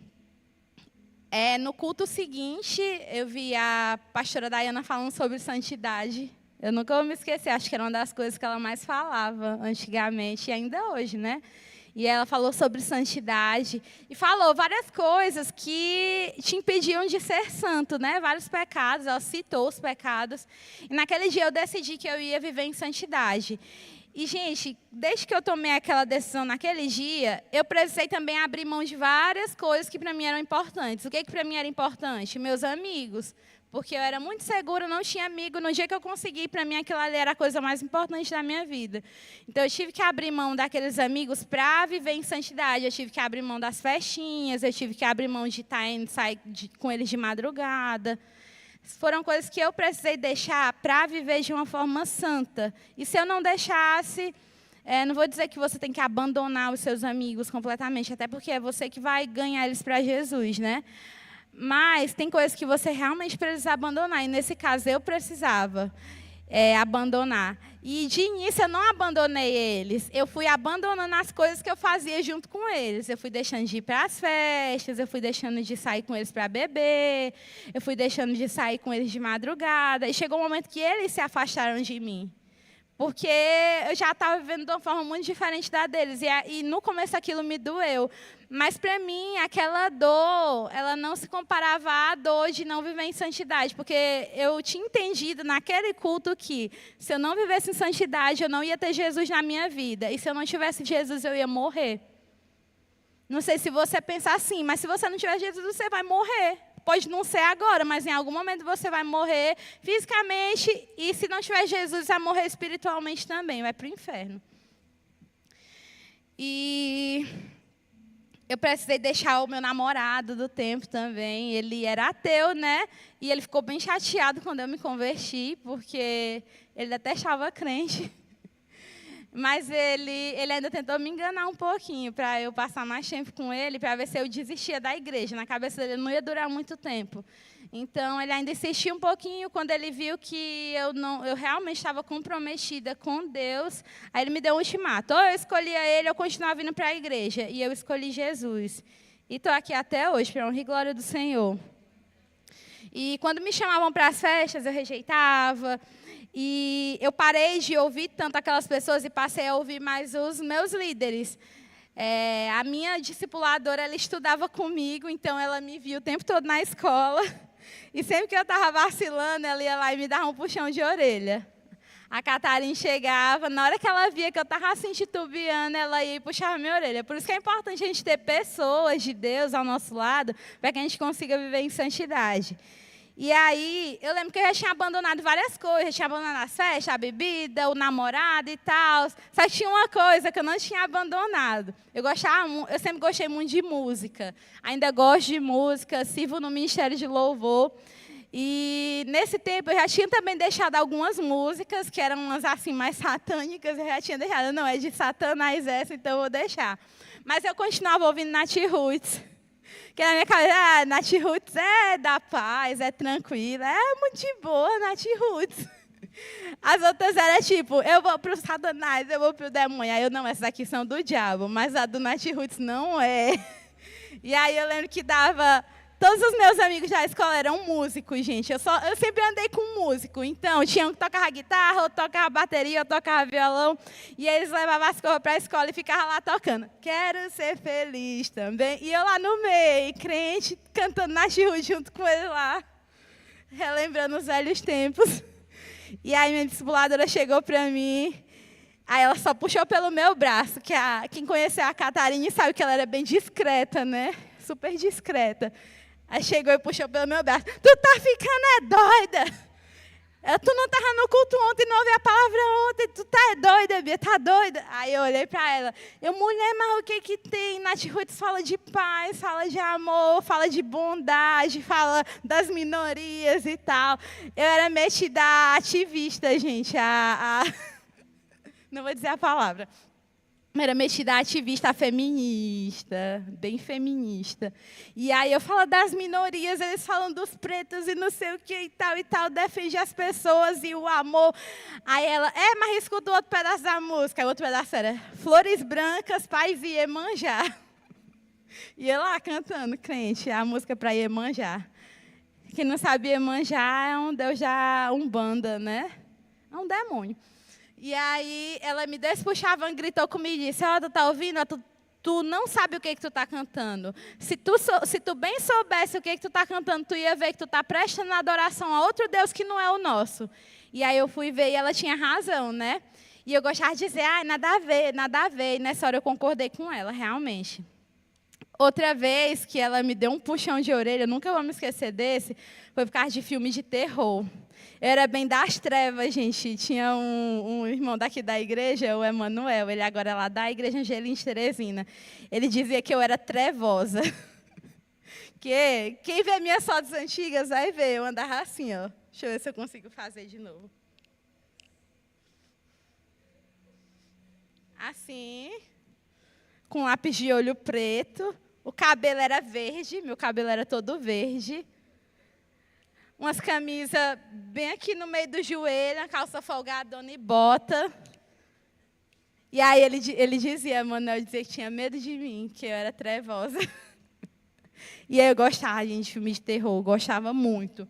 Speaker 1: no culto seguinte, eu vi a pastora Dayana falando sobre santidade. Eu nunca vou me esquecer, acho que era uma das coisas que ela mais falava antigamente, e ainda hoje, né? E ela falou sobre santidade, e falou várias coisas que te impediam de ser santo, né? Vários pecados, ela citou os pecados. E naquele dia eu decidi que eu ia viver em santidade. E, gente, desde que eu tomei aquela decisão naquele dia, eu precisei também abrir mão de várias coisas que para mim eram importantes. O que para mim era importante? Meus amigos. Porque eu era muito segura, não tinha amigo. No dia que eu consegui, para mim, aquilo ali era a coisa mais importante da minha vida. Então, eu tive que abrir mão daqueles amigos para viver em santidade. Eu tive que abrir mão das festinhas, eu tive que abrir mão de sair com eles de madrugada. Foram coisas que eu precisei deixar para viver de uma forma santa. E se eu não deixasse, Não vou dizer que você tem que abandonar os seus amigos completamente, até porque é você que vai ganhar eles para Jesus, né? Mas tem coisas que você realmente precisa abandonar, e nesse caso eu precisava abandonar. E de início eu não abandonei eles, eu fui abandonando as coisas que eu fazia junto com eles. Eu fui deixando de ir para as festas, eu fui deixando de sair com eles para beber, eu fui deixando de sair com eles de madrugada, e chegou um momento que eles se afastaram de mim. Porque eu já estava vivendo de uma forma muito diferente da deles. E no começo aquilo me doeu. Mas, para mim, aquela dor, ela não se comparava à dor de não viver em santidade. Porque eu tinha entendido naquele culto que, se eu não vivesse em santidade, eu não ia ter Jesus na minha vida. E se eu não tivesse Jesus, eu ia morrer. Não sei se você pensa assim, mas se você não tiver Jesus, você vai morrer. Pode não ser agora, mas em algum momento você vai morrer fisicamente, e se não tiver Jesus, vai morrer espiritualmente também, vai para o inferno. E eu precisei deixar o meu namorado do tempo também. Ele era ateu, né? E ele ficou bem chateado quando eu me converti, porque ele até achava crente. Mas ele ainda tentou me enganar um pouquinho, para eu passar mais tempo com ele, para ver se eu desistia da igreja. Na cabeça dele não ia durar muito tempo. Então, ele ainda insistiu um pouquinho. Quando ele viu que eu realmente estava comprometida com Deus, aí ele me deu um ultimato. Ou eu escolhia ele, ou eu continuava vindo para a igreja. E eu escolhi Jesus. E estou aqui até hoje, para a honra e glória do Senhor. E quando me chamavam para as festas, eu rejeitava. E eu parei de ouvir tanto aquelas pessoas e passei a ouvir mais os meus líderes. A minha discipuladora, ela estudava comigo, então ela me via o tempo todo na escola. E sempre que eu estava vacilando, ela ia lá e me dava um puxão de orelha. A Catarina chegava, na hora que ela via que eu estava assim titubeando, ela ia e puxava minha orelha. Por isso que é importante a gente ter pessoas de Deus ao nosso lado, para que a gente consiga viver em santidade. E aí, eu lembro que eu já tinha abandonado várias coisas. Eu tinha abandonado as festas, a bebida, o namorado e tal. Só que tinha uma coisa que eu não tinha abandonado. Eu sempre gostei muito de música. Ainda gosto de música, sirvo no Ministério de Louvor. E nesse tempo eu já tinha também deixado algumas músicas, que eram umas assim mais satânicas. Eu já tinha deixado, não, é de Satanás essa, então eu vou deixar. Mas eu continuava ouvindo Nath Roots. Que na minha cabeça, Nath Roots é da paz, é tranquila, é muito de boa, Nath Roots. As outras eram tipo, eu vou para o Satanás, eu vou para o demônio. Aí eu, não, essas aqui são do diabo, mas a do Nath Roots não é. E aí eu lembro que dava... Todos os meus amigos da escola eram músicos, gente. Eu sempre andei com músico. Então, tinha um que tocava guitarra, outro tocava bateria, outro tocava violão. E eles levavam as coisas para a escola e ficavam lá tocando. Quero ser feliz também. E eu lá no meio, crente, cantando Nath Roots junto com ele lá. Relembrando os velhos tempos. E aí minha discipuladora chegou para mim. Aí ela só puxou pelo meu braço. Quem conheceu a Catarina sabe que ela era bem discreta, né? Super discreta. Aí chegou e puxou pelo meu braço. Tu tá ficando doida. Tu não estava no culto ontem, não ouvi a palavra ontem. Tu tá doida, Bia, tá doida? Aí eu olhei para ela. Mulher, mas o que tem? Nath Roots fala de paz, fala de amor, fala de bondade, fala das minorias e tal. Eu era metida ativista, gente. Não vou dizer a palavra. Era metida ativista feminista, bem feminista. E aí eu falo das minorias, eles falam dos pretos e não sei o que e tal, defende as pessoas e o amor. Aí ela, mas escuta o outro pedaço da música. O outro pedaço era Flores Brancas, Paz e Iemanjá. E eu lá cantando, crente, a música para Iemanjá. Quem não sabe, Iemanjá é um deus da Umbanda, né? É um demônio. E aí, ela me despuxava e gritou comigo e disse, tu tá ouvindo? Tu não sabe o que tu tá cantando. Se tu bem soubesse o que tu tá cantando, tu ia ver que tu tá prestando adoração a outro Deus que não é o nosso. E aí eu fui ver e ela tinha razão, né? E eu gostava de dizer, nada a ver, nada a ver. E nessa hora eu concordei com ela, realmente. Outra vez que ela me deu um puxão de orelha, eu nunca vou me esquecer desse, foi por causa de filme de terror. Eu era bem das trevas, gente. Tinha um irmão daqui da igreja, o Emanuel, ele agora é lá da igreja Angelina de Teresina. Ele dizia que eu era trevosa. Que quem vê minhas fotos antigas vai ver, eu andava assim, ó. Deixa eu ver se eu consigo fazer de novo. assim, com lápis de olho preto. O cabelo era verde, meu cabelo era todo verde. Umas camisas bem aqui no meio do joelho, uma calça folgadona e bota. E aí ele dizia, Manuel dizia que tinha medo de mim, que eu era trevosa. E aí eu gostava, gente, de filme de terror, eu gostava muito.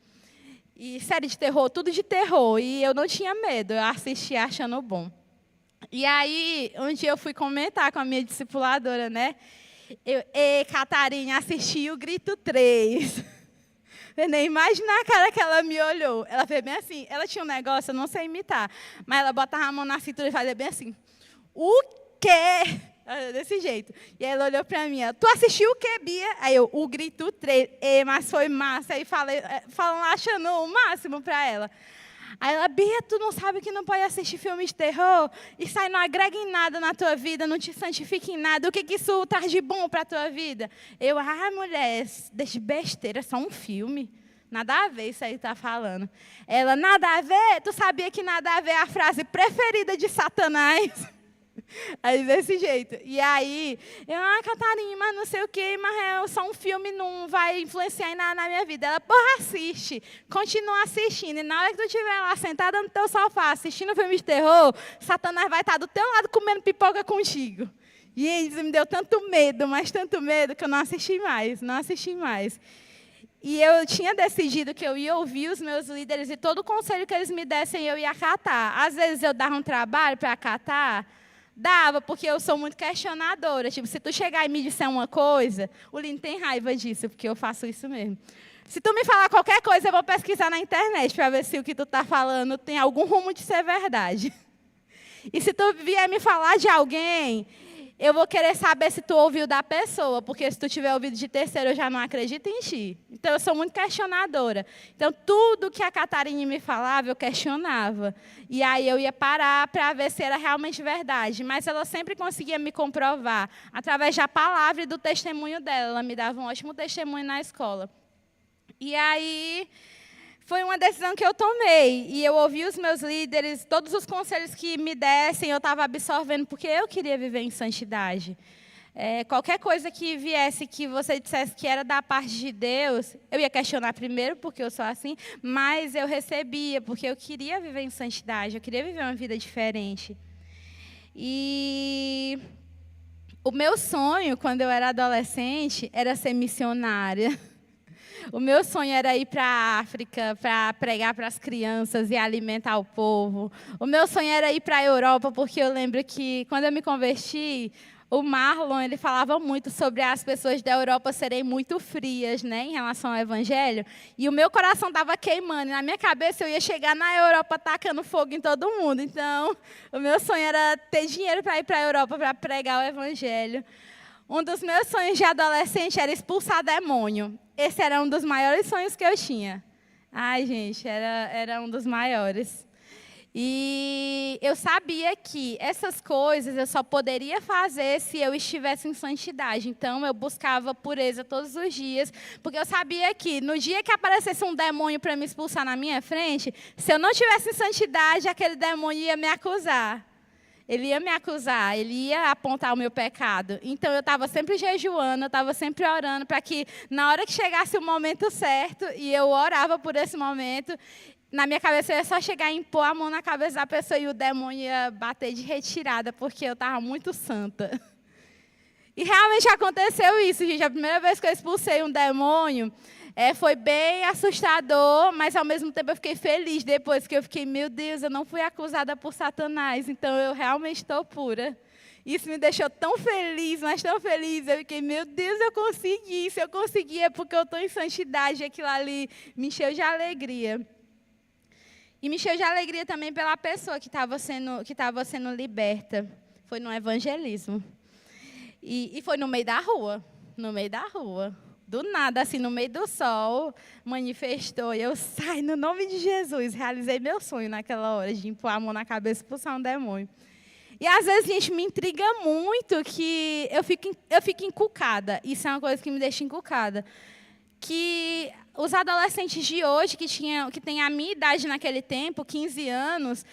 Speaker 1: E série de terror, tudo de terror. E eu não tinha medo, eu assistia achando bom. E aí, um dia eu fui comentar com a minha discipuladora, né? Catarina, assisti o Grito 3. Eu nem imagina a cara que ela me olhou. Ela fez bem assim. Ela tinha um negócio, eu não sei imitar, mas ela botava a mão na cintura e fazia bem assim. O quê? Desse jeito. E ela olhou para mim, tu assistiu o quê, Bia? Aí eu, o Grito 3. Mas foi massa. Aí falando, achando o máximo para ela. Aí ela, Bia, tu não sabe que não pode assistir filmes de terror? Isso aí não agrega em nada na tua vida, não te santifica em nada. O que isso traz de bom para a tua vida? Eu, mulher, deixa de besteira, é só um filme. Nada a ver isso aí que tá falando. Ela, nada a ver? Tu sabia que nada a ver é a frase preferida de Satanás? Aí, desse jeito. E aí, eu, Catarina, mas não sei o quê, mas é só um filme, não vai influenciar em nada na minha vida. Ela, porra, assiste. Continua assistindo. E na hora que tu estiver lá, sentada no teu sofá, assistindo filme de terror, Satanás vai estar do teu lado comendo pipoca contigo. E isso me deu tanto medo, mas tanto medo, que eu não assisti mais. Não assisti mais. E eu tinha decidido que eu ia ouvir os meus líderes e todo o conselho que eles me dessem, eu ia acatar. Às vezes eu dava um trabalho para acatar. Dava, porque eu sou muito questionadora. Tipo, se tu chegar e me disser uma coisa, o Lino tem raiva disso, porque eu faço isso mesmo. Se tu me falar qualquer coisa, eu vou pesquisar na internet para ver se o que tu está falando tem algum rumo de ser verdade. E se tu vier me falar de alguém, eu vou querer saber se tu ouviu da pessoa, porque se tu tiver ouvido de terceiro, eu já não acredito em ti. Então, eu sou muito questionadora. Então, tudo que a Catarina me falava, eu questionava. E aí, eu ia parar para ver se era realmente verdade. Mas ela sempre conseguia me comprovar, através da palavra e do testemunho dela. Ela me dava um ótimo testemunho na escola. E aí, foi uma decisão que eu tomei. E eu ouvi os meus líderes, todos os conselhos que me dessem, eu estava absorvendo, porque eu queria viver em santidade. Qualquer coisa que viesse, que você dissesse que era da parte de Deus, eu ia questionar primeiro, porque eu sou assim, mas eu recebia, porque eu queria viver em santidade, eu queria viver uma vida diferente. E o meu sonho, quando eu era adolescente, era ser missionária. O meu sonho era ir para a África, para pregar para as crianças e alimentar o povo. O meu sonho era ir para a Europa, porque eu lembro que, quando eu me converti, o Marlon ele falava muito sobre as pessoas da Europa serem muito frias, né, em relação ao Evangelho. E o meu coração estava queimando. E na minha cabeça, eu ia chegar na Europa tacando fogo em todo mundo. Então, o meu sonho era ter dinheiro para ir para a Europa para pregar o Evangelho. Um dos meus sonhos de adolescente era expulsar demônio. Esse era um dos maiores sonhos que eu tinha. Ai, gente, era um dos maiores. E eu sabia que essas coisas eu só poderia fazer se eu estivesse em santidade. Então, eu buscava pureza todos os dias, porque eu sabia que no dia que aparecesse um demônio para me expulsar na minha frente, se eu não tivesse em santidade, aquele demônio ia me acusar. Ele ia me acusar, ele ia apontar o meu pecado. Então, eu estava sempre jejuando, eu estava sempre orando para que, na hora que chegasse o momento certo, e eu orava por esse momento, na minha cabeça eu ia só chegar e impor a mão na cabeça da pessoa e o demônio ia bater de retirada, porque eu estava muito santa. E realmente aconteceu isso, gente. A primeira vez que eu expulsei um demônio, foi bem assustador, mas ao mesmo tempo eu fiquei feliz depois, que eu fiquei, meu Deus, eu não fui acusada por Satanás, então eu realmente estou pura. Isso me deixou tão feliz, mas tão feliz. Eu fiquei, meu Deus, eu consegui. Se eu consegui é porque eu estou em santidade. Aquilo ali me encheu de alegria. E me encheu de alegria também pela pessoa que estava sendo liberta. Foi no evangelismo. E foi no meio da rua. No meio da rua. Do nada, assim, no meio do sol, manifestou. E eu saí no nome de Jesus. Realizei meu sonho naquela hora, de impor a mão na cabeça e expulsar um demônio. E às vezes, gente, me intriga muito que eu fico encucada. Isso é uma coisa que me deixa encucada. Que os adolescentes de hoje, que têm a minha idade naquele tempo, 15 anos,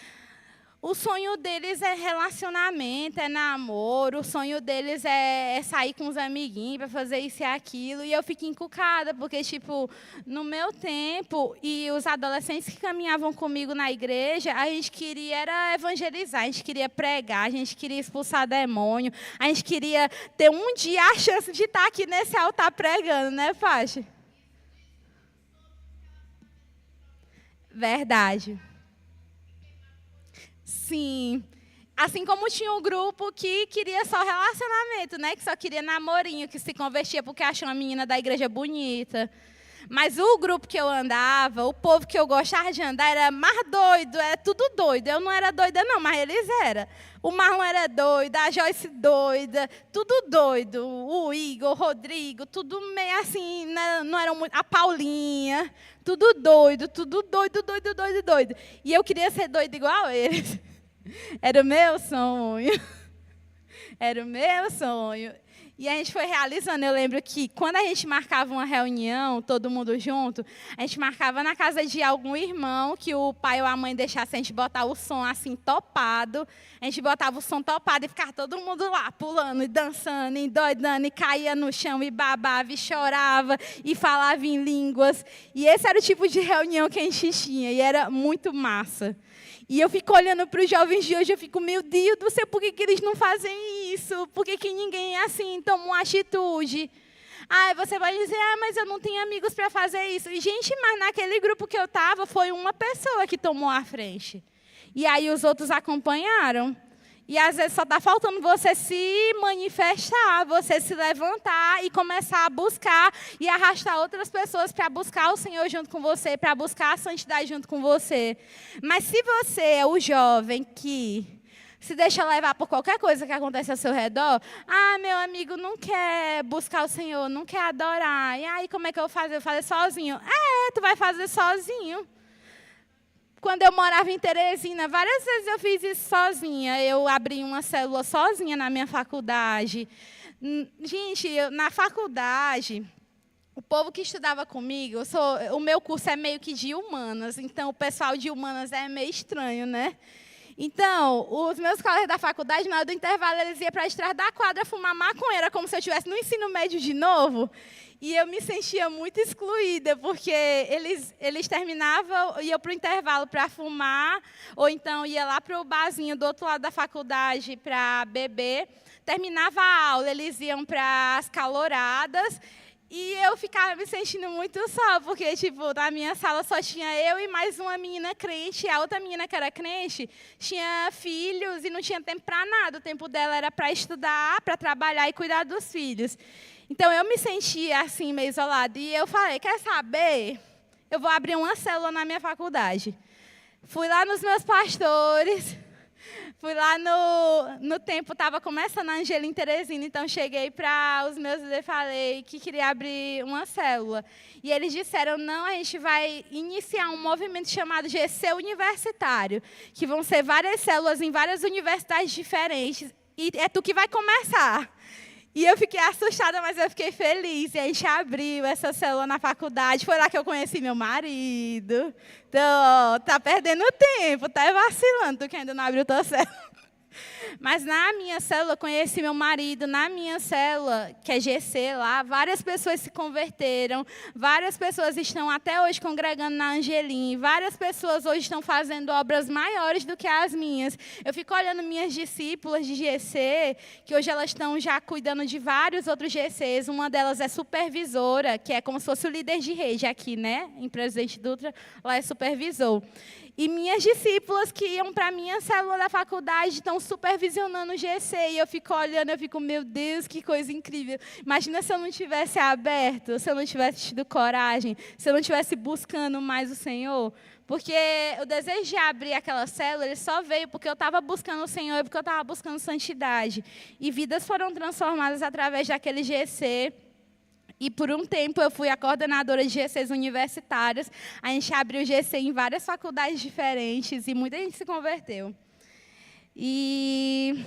Speaker 1: O sonho deles é relacionamento, é namoro, o sonho deles é sair com os amiguinhos para fazer isso e aquilo. E eu fico encucada, porque, tipo, no meu tempo, e os adolescentes que caminhavam comigo na igreja, a gente queria era evangelizar, a gente queria pregar, a gente queria expulsar demônio, a gente queria ter um dia a chance de estar aqui nesse altar pregando, né, Paty? Verdade. Sim. Assim como tinha um grupo que queria só relacionamento, né? Que só queria namorinho, que se convertia porque achou uma menina da igreja bonita. Mas o grupo que eu andava, o povo que eu gostava de andar era mais doido, era tudo doido. Eu não era doida não, mas eles eram. O Marlon era doido, a Joyce doida, tudo doido. O Igor, o Rodrigo, tudo meio assim, não eram muito... A Paulinha, tudo doido, doido, doido. E eu queria ser doida igual a eles. Era o meu sonho. Era o meu sonho. E a gente foi realizando. Eu lembro que quando a gente marcava uma reunião, todo mundo junto, a gente marcava na casa de algum irmão, que o pai ou a mãe deixasse a gente botar o som assim, topado. A gente botava o som topado e ficava todo mundo lá, pulando e dançando, e doidando, e caía no chão, e babava, e chorava, e falava em línguas. E esse era o tipo de reunião que a gente tinha, e era muito massa. E eu fico olhando para os jovens de hoje, eu fico, meu Deus do céu, por que eles não fazem isso? Por que ninguém assim toma uma atitude? Ah, você vai dizer, mas eu não tenho amigos para fazer isso. E, gente, mas naquele grupo que eu estava, foi uma pessoa que tomou a frente. E aí os outros acompanharam. E às vezes só está faltando você se manifestar, você se levantar e começar a buscar e arrastar outras pessoas para buscar o Senhor junto com você, para buscar a santidade junto com você. Mas se você é o jovem que se deixa levar por qualquer coisa que acontece ao seu redor, meu amigo não quer buscar o Senhor, não quer adorar. E aí como é que eu vou fazer? Eu vou fazer sozinho? Tu vai fazer sozinho. Quando eu morava em Teresina, várias vezes eu fiz isso sozinha. Eu abri uma célula sozinha na minha faculdade. Gente, na faculdade, o povo que estudava comigo, o meu curso é meio que de humanas, então o pessoal de humanas é meio estranho, né? Então, os meus colegas da faculdade, na hora do intervalo, eles iam para a estrada da quadra fumar maconheira, como se eu estivesse no ensino médio de novo. E eu me sentia muito excluída, porque eles terminavam, iam para o intervalo para fumar, ou então ia lá para o barzinho do outro lado da faculdade para beber. Terminava a aula, eles iam para as caloradas, e eu ficava me sentindo muito só, porque, tipo, na minha sala só tinha eu e mais uma menina crente, e a outra menina que era crente tinha filhos e não tinha tempo para nada. O tempo dela era para estudar, para trabalhar e cuidar dos filhos. Então, eu me sentia assim, meio isolada. E eu falei, quer saber? Eu vou abrir uma célula na minha faculdade. Fui lá nos meus pastores, fui lá no tempo, estava começando a Angela em Teresina, então cheguei para os meus líderes e falei que queria abrir uma célula. E eles disseram, não, a gente vai iniciar um movimento chamado GC Universitário, que vão ser várias células em várias universidades diferentes, e é tu que vai começar. E eu fiquei assustada, mas eu fiquei feliz. E a gente abriu essa célula na faculdade. Foi lá que eu conheci meu marido. Então, tá perdendo tempo, tá vacilando, tu que ainda não abriu tua célula. Mas na minha célula, eu conheci meu marido. Na minha célula, que é GC lá, várias pessoas se converteram. Várias pessoas estão até hoje congregando na Angelim. Várias pessoas hoje estão fazendo obras maiores do que as minhas. Eu fico olhando minhas discípulas de GC, que hoje elas estão já cuidando de vários outros GCs. Uma delas é supervisora, que é como se fosse o líder de rede aqui, né? Em Presidente Dutra, lá é supervisor. E minhas discípulas que iam para a minha célula da faculdade estão supervisionando o GC. E eu fico olhando, eu fico, meu Deus, que coisa incrível. Imagina se eu não tivesse aberto, se eu não tivesse tido coragem, se eu não tivesse buscando mais o Senhor. Porque o desejo de abrir aquela célula, ele só veio porque eu estava buscando o Senhor e porque eu estava buscando santidade. E vidas foram transformadas através daquele GC. E por um tempo eu fui a coordenadora de GCs universitários. A gente abriu GC em várias faculdades diferentes e muita gente se converteu. E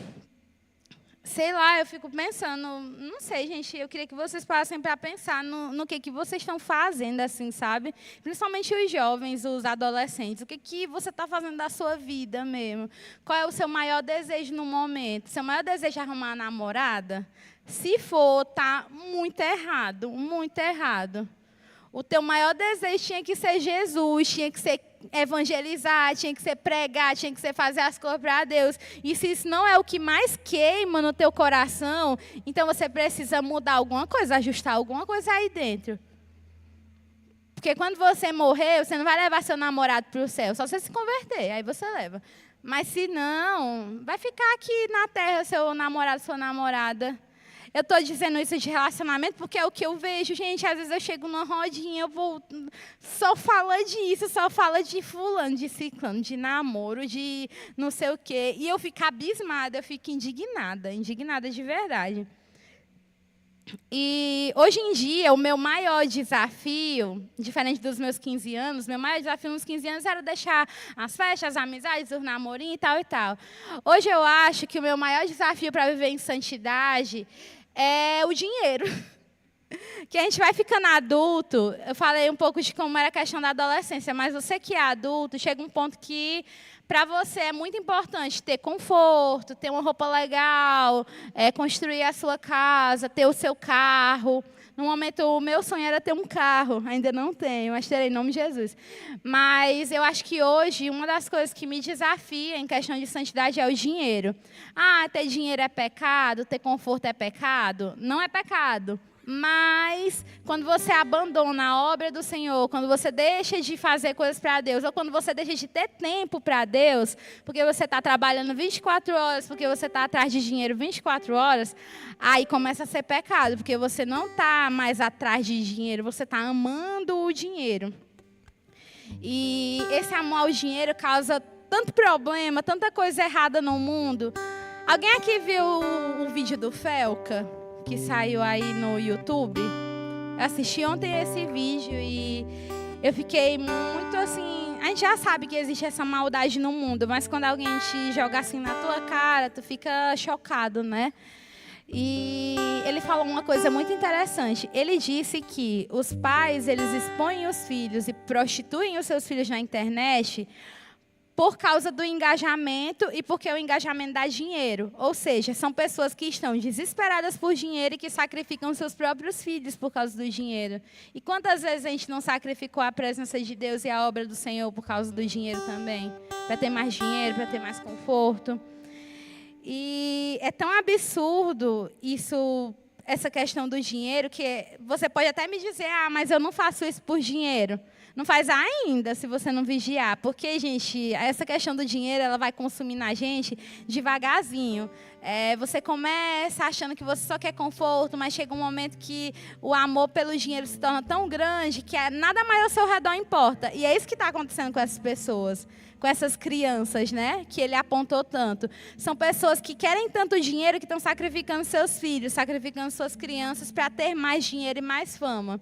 Speaker 1: sei lá, eu fico pensando, não sei, gente, eu queria que vocês passem para pensar no que vocês estão fazendo, assim, sabe? Principalmente os jovens, os adolescentes. O que você está fazendo da sua vida mesmo? Qual é o seu maior desejo no momento? Seu maior desejo é arrumar uma namorada? Se for, tá muito errado, muito errado. O teu maior desejo tinha que ser Jesus, tinha que ser evangelizar, tinha que ser pregar, tinha que ser fazer as coisas para Deus. E se isso não é o que mais queima no teu coração, então você precisa mudar alguma coisa, ajustar alguma coisa aí dentro. Porque quando você morrer, você não vai levar seu namorado para o céu, só você se converter, aí você leva. Mas se não, vai ficar aqui na terra seu namorado, sua namorada. Eu estou dizendo isso de relacionamento porque é o que eu vejo. Gente, às vezes eu chego numa rodinha, eu vou... Só fala disso, só fala de fulano, de ciclano, de namoro, de não sei o quê. E eu fico abismada, eu fico indignada de verdade. E hoje em dia, o meu maior desafio, diferente dos meus 15 anos, meu maior desafio nos 15 anos era deixar as festas, as amizades, os namorinhos e tal e tal. Hoje eu acho que o meu maior desafio para viver em santidade é o dinheiro. Que a gente vai ficando adulto, eu falei um pouco de como era a questão da adolescência, mas você que é adulto, chega um ponto que para você é muito importante ter conforto, ter uma roupa legal, construir a sua casa, ter o seu carro. No momento, o meu sonho era ter um carro, ainda não tenho, mas terei em nome de Jesus. Mas eu acho que hoje, uma das coisas que me desafia em questão de santidade é o dinheiro. Ah, ter dinheiro é pecado, ter conforto é pecado? Não é pecado. Mas, quando você abandona a obra do Senhor, quando você deixa de fazer coisas para Deus, ou quando você deixa de ter tempo para Deus, porque você está trabalhando 24 horas, porque você está atrás de dinheiro 24 horas, aí começa a ser pecado, porque você não está mais atrás de dinheiro, você está amando o dinheiro. E esse amor ao dinheiro causa tanto problema, tanta coisa errada no mundo. Alguém aqui viu o vídeo do Felca? Que saiu aí no YouTube. Eu assisti ontem esse vídeo e eu fiquei muito assim... A gente já sabe que existe essa maldade no mundo, mas quando alguém te joga assim na tua cara, tu fica chocado, né? E ele falou uma coisa muito interessante. Ele disse que os pais, eles expõem os filhos e prostituem os seus filhos na internet por causa do engajamento e porque o engajamento dá dinheiro. Ou seja, são pessoas que estão desesperadas por dinheiro e que sacrificam seus próprios filhos por causa do dinheiro. E quantas vezes a gente não sacrificou a presença de Deus e a obra do Senhor por causa do dinheiro também? Para ter mais dinheiro, para ter mais conforto. E é tão absurdo isso, essa questão do dinheiro, que você pode até me dizer, mas eu não faço isso por dinheiro. Não faz ainda, se você não vigiar. Porque, gente, essa questão do dinheiro, ela vai consumindo a gente devagarzinho. Você começa achando que você só quer conforto, mas chega um momento que o amor pelo dinheiro se torna tão grande que nada mais ao seu redor importa. E é isso que está acontecendo com essas pessoas, com essas crianças, né? Que ele apontou tanto. São pessoas que querem tanto dinheiro que estão sacrificando seus filhos, sacrificando suas crianças para ter mais dinheiro e mais fama.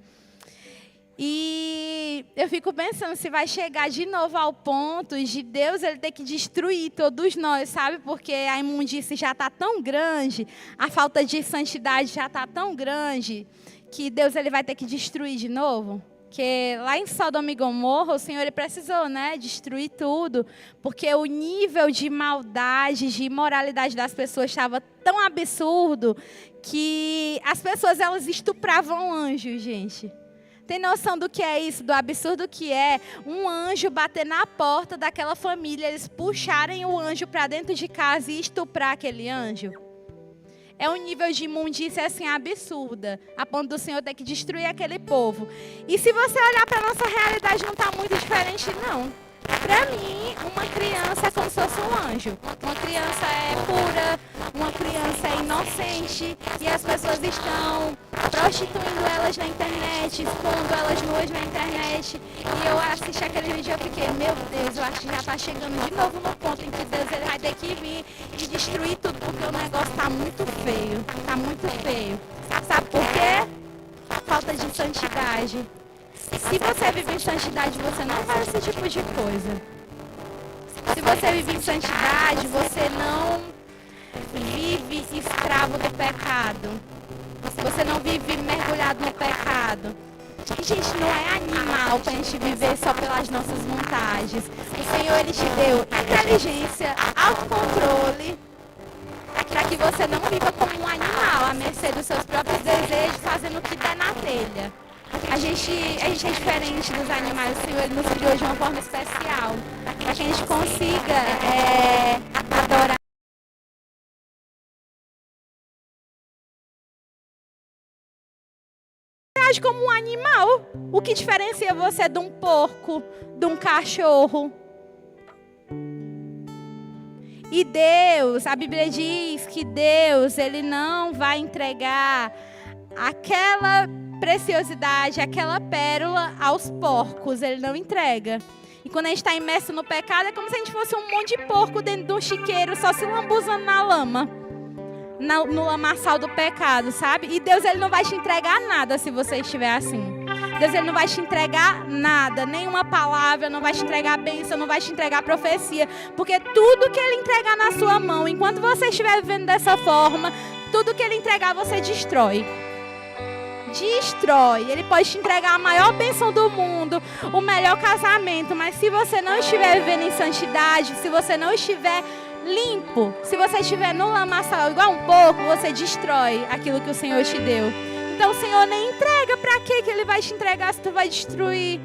Speaker 1: E eu fico pensando se vai chegar de novo ao ponto de Deus ele ter que destruir todos nós, sabe? Porque a imundície já está tão grande, a falta de santidade já está tão grande, que Deus ele vai ter que destruir de novo. Porque lá em Sodoma e Gomorra, o Senhor ele precisou, né, destruir tudo, porque o nível de maldade, de imoralidade das pessoas estava tão absurdo que as pessoas elas estupravam anjos, gente. Tem noção do que é isso, do absurdo que é um anjo bater na porta daquela família, eles puxarem o anjo para dentro de casa e estuprar aquele anjo? É um nível de imundícia assim absurda, a ponto do Senhor ter que destruir aquele povo. E se você olhar para a nossa realidade, não está muito diferente, não. Para mim, uma criança é como se fosse um anjo. Uma criança é pura, uma criança é inocente. E as pessoas estão prostituindo elas na internet, expondo elas nuas na internet. E eu assisti aquele vídeo e eu fiquei, meu Deus, eu acho que já está chegando de novo no ponto em que Deus ele vai ter que vir e destruir tudo, porque o negócio está muito feio. Está muito feio. Sabe por quê? Falta de santidade. Se você vive em santidade, você não faz esse tipo de coisa. Se você vive em santidade, você não vive escravo do pecado. Você não vive mergulhado no pecado. E, gente, não é animal para a gente viver só pelas nossas vontades. O Senhor, Ele te deu inteligência, autocontrole, para que você não viva como um animal, à mercê dos seus próprios desejos, fazendo o que der na telha. A gente é diferente dos animais. O Senhor, Ele nos criou de uma forma especial, para que a gente consiga adorar. Age como um animal. O que diferencia você de um porco, de um cachorro? E Deus, a Bíblia diz que Deus, Ele não vai entregar aquela preciosidade, aquela pérola aos porcos. Ele não entrega. E quando a gente está imerso no pecado, é como se a gente fosse um monte de porco dentro de um chiqueiro, só se lambuzando na lama. No lamaçal do pecado, sabe? E Deus, Ele não vai te entregar nada se você estiver assim. Deus, Ele não vai te entregar nada, nenhuma palavra, não vai te entregar bênção, não vai te entregar profecia. Porque tudo que Ele entregar na sua mão, enquanto você estiver vivendo dessa forma, tudo que Ele entregar, você destrói. Destrói. Ele pode te entregar a maior bênção do mundo, o melhor casamento, mas se você não estiver vivendo em santidade, se você não estiver limpo, se você estiver no lamaçal igual um porco, você destrói aquilo que o Senhor te deu. Então o Senhor nem entrega. Para que Ele vai te entregar se tu vai destruir?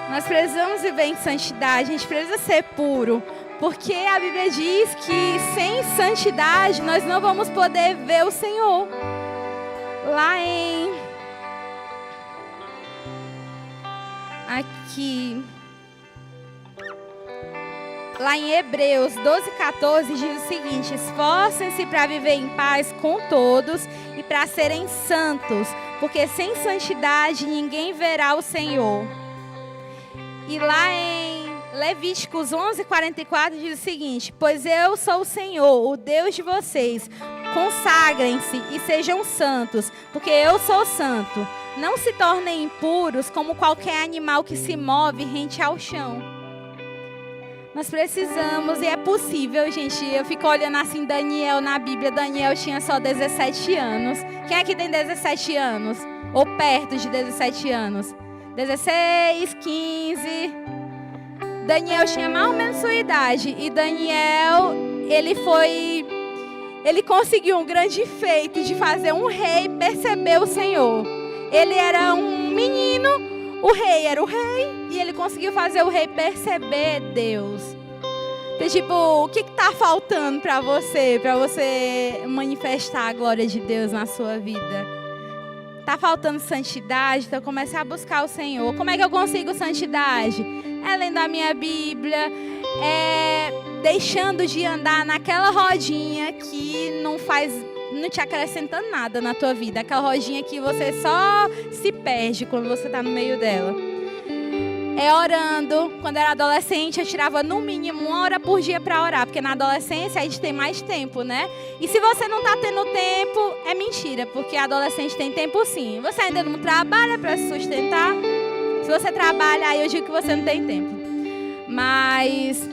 Speaker 1: Nós precisamos viver em santidade, a gente precisa ser puro, porque a Bíblia diz que sem santidade nós não vamos poder ver o Senhor. Lá em Hebreus 12:14 diz o seguinte: esforcem-se para viver em paz com todos e para serem santos, porque sem santidade ninguém verá o Senhor. E lá em Levíticos 11:44 diz o seguinte: pois eu sou o Senhor, o Deus de vocês, consagrem-se e sejam santos, porque eu sou santo. Não se tornem impuros como qualquer animal que se move rente ao chão. Nós precisamos, e é possível, gente. Eu fico olhando assim, Daniel na Bíblia. Daniel tinha só 17 anos. Quem aqui tem 17 anos? Ou perto de 17 anos? 16, 15. Daniel tinha mais ou menos sua idade. E Daniel, ele conseguiu um grande feito de fazer um rei perceber o Senhor. Ele era um menino, o rei era o rei, e ele conseguiu fazer o rei perceber Deus. Então, tipo, o que está faltando para você manifestar a glória de Deus na sua vida? Está faltando santidade? Então comece a buscar o Senhor. Como é que eu consigo santidade? É lendo a minha Bíblia, deixando de andar naquela rodinha que não te acrescenta nada na tua vida. Aquela rodinha que você só se perde quando você está no meio dela. Orando. Quando eu era adolescente, eu tirava no mínimo 1 hora por dia para orar. Porque na adolescência a gente tem mais tempo, né? E se você não está tendo tempo, é mentira. Porque adolescente tem tempo sim. Você ainda não trabalha para se sustentar. Se você trabalha, aí eu digo que você não tem tempo. Mas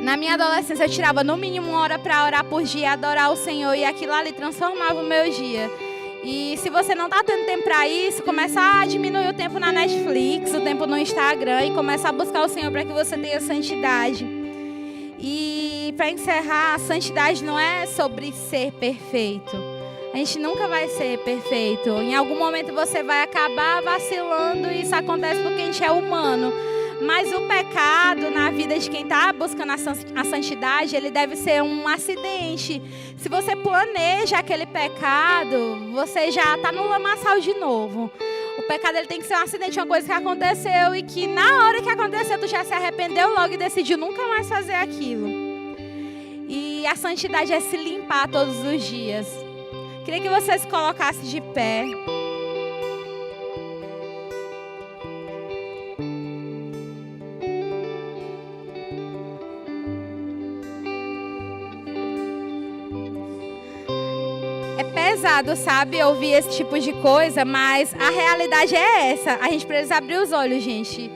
Speaker 1: na minha adolescência eu tirava no mínimo 1 hora para orar por dia, adorar o Senhor, e aquilo ali transformava o meu dia. E se você não está tendo tempo para isso, começa a diminuir o tempo na Netflix, o tempo no Instagram, e começa a buscar o Senhor para que você tenha santidade. E para encerrar, a santidade não é sobre ser perfeito. A gente nunca vai ser perfeito. Em algum momento você vai acabar vacilando, e isso acontece porque a gente é humano. Mas o pecado na vida de quem está buscando a santidade, ele deve ser um acidente. Se você planeja aquele pecado, você já está no lamaçal de novo. O pecado ele tem que ser um acidente, uma coisa que aconteceu e que na hora que aconteceu, tu já se arrependeu logo e decidiu nunca mais fazer aquilo. E a santidade é se limpar todos os dias. Queria que você se colocasse de pé. Pesado, sabe, ouvir esse tipo de coisa, mas a realidade é essa. A gente precisa abrir os olhos, gente.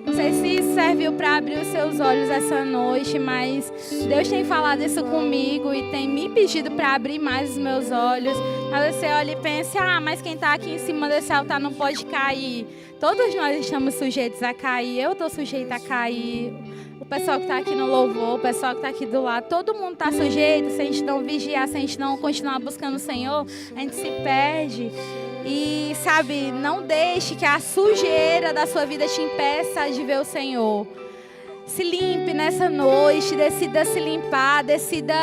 Speaker 1: Não sei se serviu para abrir os seus olhos essa noite, mas Deus tem falado isso comigo e tem me pedido para abrir mais os meus olhos. Aí você olha e pensa, mas quem está aqui em cima desse altar não pode cair. Todos nós estamos sujeitos a cair, eu estou sujeita a cair. O pessoal que está aqui no louvor, o pessoal que está aqui do lado, todo mundo está sujeito. Se a gente não vigiar, se a gente não continuar buscando o Senhor, a gente se perde. E, sabe, não deixe que a sujeira da sua vida te impeça de ver o Senhor. Se limpe nessa noite, decida se limpar, decida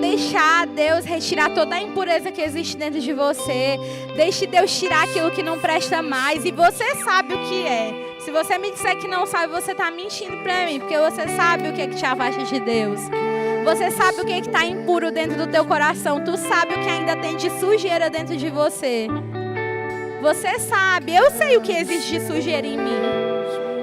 Speaker 1: deixar Deus retirar toda a impureza que existe dentro de você. Deixe Deus tirar aquilo que não presta mais. E você sabe o que é. Se você me disser que não sabe, você está mentindo para mim, porque você sabe o que é que te afasta de Deus. Você sabe o que é que está impuro dentro do teu coração. Tu sabe o que ainda tem de sujeira dentro de você. Você sabe, eu sei o que existe de sujeira em mim.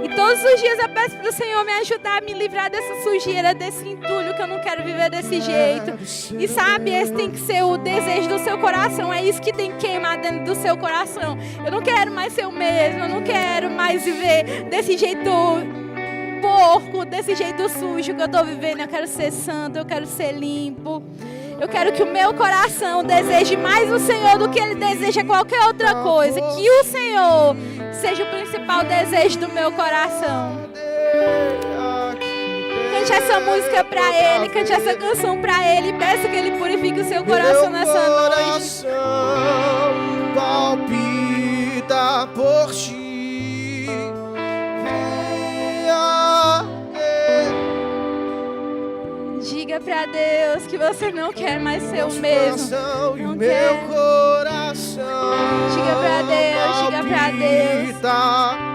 Speaker 1: E todos os dias eu peço para o Senhor me ajudar a me livrar dessa sujeira, desse entulho, que eu não quero viver desse jeito. E sabe, esse tem que ser o desejo do seu coração. É isso que tem que queimar dentro do seu coração. Eu não quero mais ser o mesmo, eu não quero mais viver desse jeito porco, desse jeito sujo que eu estou vivendo. Eu quero ser santo, eu quero ser limpo. Eu quero que o meu coração deseje mais o Senhor do que ele deseja qualquer outra coisa. Que o Senhor seja o principal desejo do meu coração. Cante essa música pra Ele, cante essa canção pra Ele. Peça que Ele purifique o seu coração nessa noite.
Speaker 2: Palpita por ti.
Speaker 1: Diga pra Deus que você não quer mais ser o mesmo. Não
Speaker 2: meu
Speaker 1: quer.
Speaker 2: coração.
Speaker 1: Diga pra Deus, diga pra Deus.
Speaker 2: Palpita